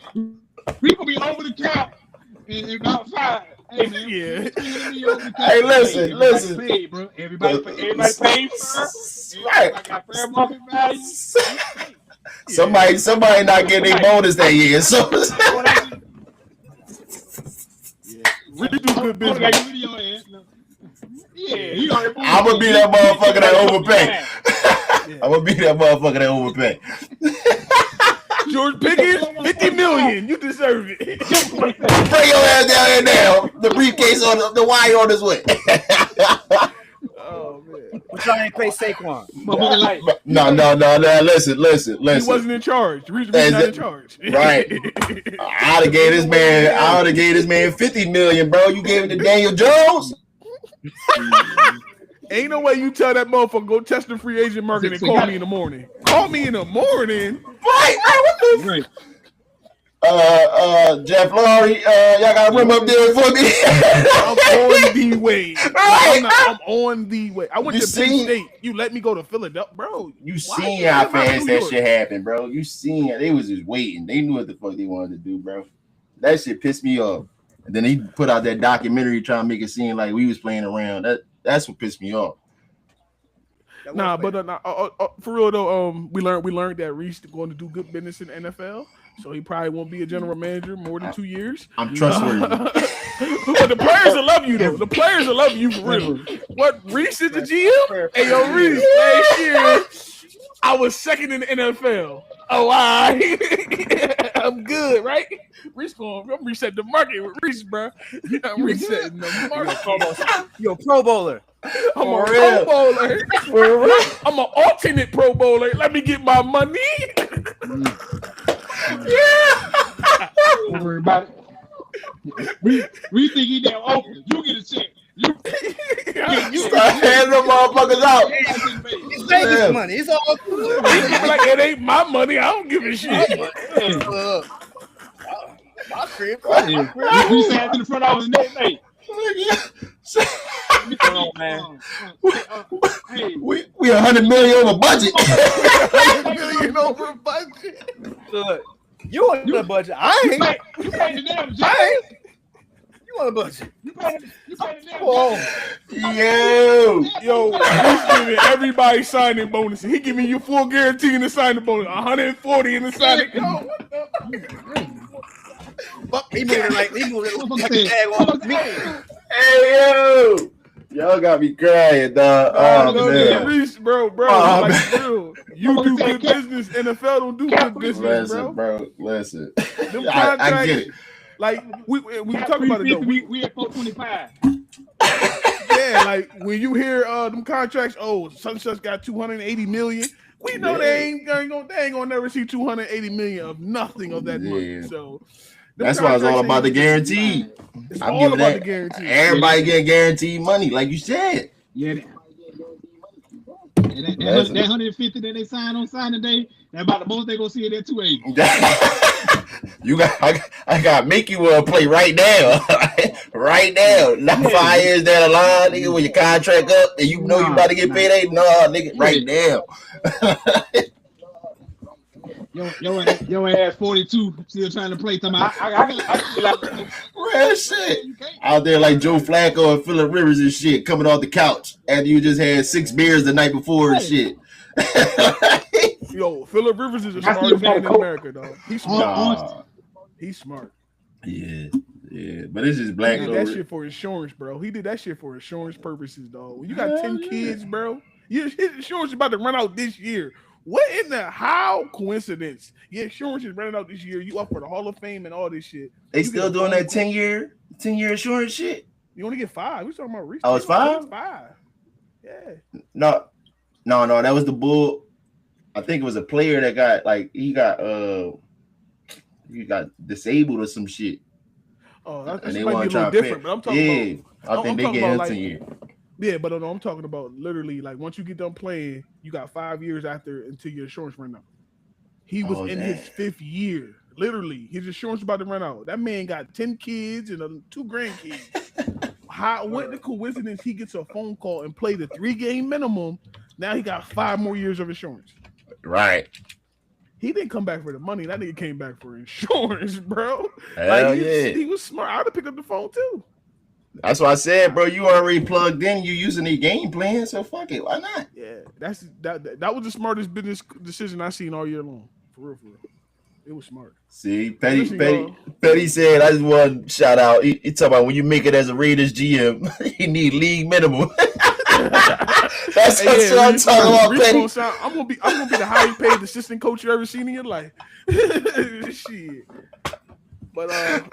over the cap in about 5. Hey man, Hey, listen. Pay, bro. Everybody pay first. Right. I got fair market value. Somebody not getting a bonus that year. So Reese do good business. I'm gonna be that motherfucker that overpay. I'm gonna be that motherfucker that overpay. George Pickens, $50 million. You deserve it. Bring your ass down here now. The briefcase on the wire on his way. Oh man. But y'all ain't pay Saquon. No. Listen. He wasn't in charge. Reese was not in charge. Right. I would have gave this man $50 million, bro. You gave it to Daniel Jones. Ain't no way you tell that motherfucker go test the free agent market and call me in the morning. Call me in the morning. Right. Jeff Laurie, y'all got a room up there for me. I'm on the way. Right. I'm on the way. I went to Penn State. You let me go to Philadelphia, bro. You seen how fast that shit happened, bro. You seen it. They was just waiting. They knew what the fuck they wanted to do, bro. That shit pissed me off. And then he put out that documentary trying to make it seem like we was playing around. That's what pissed me off. For real though, we learned that Reese is going to do good business in the NFL, so he probably won't be a general manager more than 2 years. I'm trustworthy. But the players will love you though. The players will love you for real. What, Reese is the GM? Hey yo, Reese, last year I was second in the NFL. Oh, I'm good, right? I'm resetting the market with Reese, bro. I'm resetting the market. You're a Pro Bowler. I'm a Pro Bowler. For real. I'm an alternate Pro Bowler. Let me get my money. Don't worry about it. We think he damn open. You get a check. You start handing them motherfuckers out. It's Vegas money. It's all good. Like, it ain't my money. I don't give a shit. My crib. We sat in the front office next day. Come on, man. We 100 million over budget. 100 million over budget. Look, you on the budget. I ain't. You paid the damn Jets. I ain't. You on the budget. You paid the damn Yo, he's giving everybody signing bonuses. He giving you full guarantee in the signing bonus, 140 in the signing. Yo, He moved it like a tag on me. Hey, yo. Y'all got me crying, dog. Oh, man. Reese, bro. Oh, like, bro, you do good business. NFL don't do good business, Listen. Them I get it. Like, we talk about it, though. We at 425. Yeah, like, when you hear them contracts, such got 280 million. We know they ain't gonna never see 280 million of nothing of that money. So that's why it's all about the guarantee. It's all about the guarantee. Everybody get guaranteed money, like you said. Yeah. That 150 that they signed on signing day, that's about the most they gonna see in that 280. I got to make you play right now. Right now. Not 5 years down the line, nigga, when your contract up and you know you about to get paid. No, nigga, right now. Your ass 42 still trying to play. I Real shit. Out there like Joe Flacco and Phillip Rivers and shit coming off the couch after you just had 6 beers the night before and shit. Yo, Phillip Rivers is the smartest man in America, dog. He's smart. He's smart. Yeah. But it's just black. He did that shit for insurance, bro. He did that shit for insurance purposes, dog. When you got 10 kids, bro, his insurance is about to run out this year. What in the coincidence? Your insurance is running out this year. You up for the Hall of Fame and all this shit. They still doing that 10-year insurance shit? You only get 5. We talking about recent. Oh, it's 5? It's 5. Yeah. No, that was the bull. I think it was a player that got he got disabled or some shit. Oh, that might be a little different, but I'm talking about. I think they get 10 years. Yeah, but no, I'm talking about literally like once you get done playing, you got 5 years until your insurance run out. He was in his 5th year. Literally, his insurance about to run out. That man got 10 kids and 2 grandkids. What the coincidence? He gets a phone call and played a 3-game minimum. Now he got 5 more years of insurance. Right. He didn't come back for the money. That nigga came back for insurance, bro. Hell yeah. He was smart. I would have picked up the phone too. That's what I said, bro. You already plugged in. You using the game plan, so fuck it. Why not? Yeah, that was the smartest business decision I seen all year long. For real. It was smart. See, Petty said, I just want to shout out. He talking about when you make it as a Raiders GM, you need league minimum. That's what I'm talking about, Petty. I'm gonna be the highest paid assistant coach you ever seen in your life. Shit. But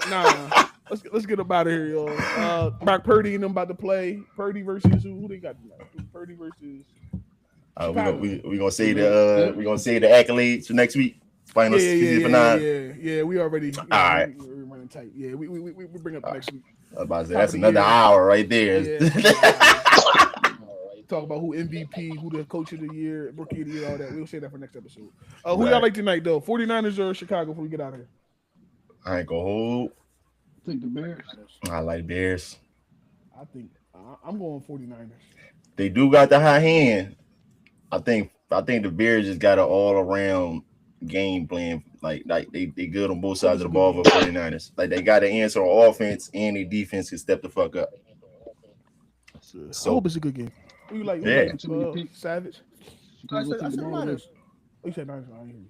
nah. Let's get up out of here, y'all. Brock Purdy and them about to play. Purdy versus who they got tonight? Purdy versus. We gonna say the accolades for next week. Final season for 9. Yeah. We already. All right. We're running tight. Yeah, we bring up next week. I was about to say that's another hour right there. Yeah. Talk about who MVP, who the coach of the year, rookie of the year, all that. We'll say that for next episode. Who y'all like tonight though? 49ers or Chicago before we get out of here? I ain't gonna hold. I think the Bears. I like Bears. I think I'm going 49ers. They do got the high hand. I think the Bears just got an all around game plan. Like they good on both sides of the ball for 49ers. Like they got to answer on offense and their defense can step the fuck up. So I hope it's a good game. Who you like? Savage. I said Niners. You said Niners. I hear you.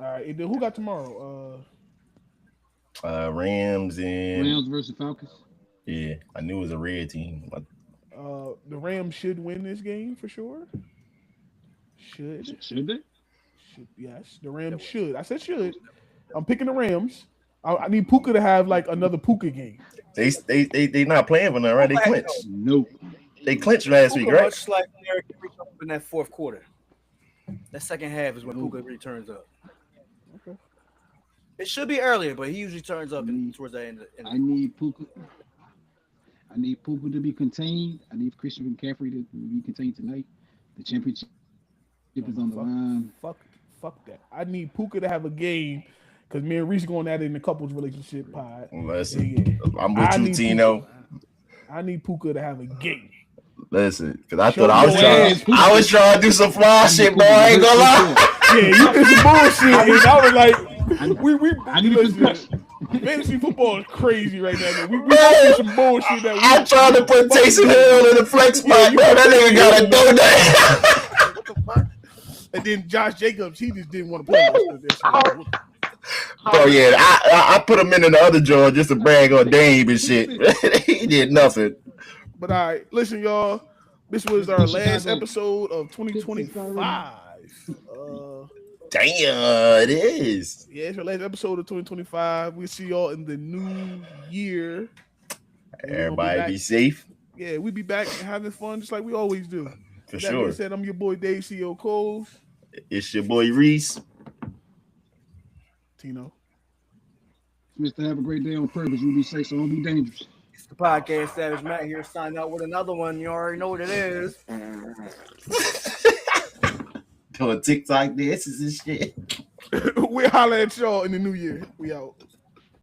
All right. And then who got tomorrow? Rams versus Falcons. Yeah, I knew it was a red team. The Rams should win this game for sure. Should they? should yes, the Rams should. I said should. I'm picking the Rams. I need Puka to have like another Puka game. They not playing for nothing, right? They clinched. Nope. They clinched last week, right? Much like Derrick Henry in that fourth quarter. That second half is when Puka really turns up. Okay. It should be earlier, but he usually turns up towards the end. I need Puka. I need Puka to be contained. I need Christian McCaffrey to be contained tonight. The championship is on the line. Fuck that. I need Puka to have a game because me and Reese going at it in the couples relationship pod. Listen, I'm with you, Tino. I need Puka to have a game. Listen, because I thought I was trying to do some fly shit, boy. I ain't gonna lie. Yeah, you did some bullshit, and I was like, fantasy football is crazy right now. Man. We did some bullshit. I'm trying to put Taysom Hill in the flex spot, bro. That nigga got a donut. What the fuck? And then Josh Jacobs, he just didn't want to play. Oh yeah, I put him in the other drawer just to brag on Dame and shit. He did nothing. But all right, listen, y'all. This was our last episode of 2025. Damn, it is. Yeah, it's our last episode of 2025. We'll see y'all in the new year. Everybody be safe. Yeah, we be back having fun just like we always do. For sure. Being said, I'm your boy Dave CEO Coles. It's your boy Reese. Tino. Mr. Have a great day on purpose. You be safe, so don't be dangerous. It's the podcast Savage Matt here. Sign out with another one. You already know what it is. Doing TikTok dances and shit. We'll holler at y'all in the new year. We out.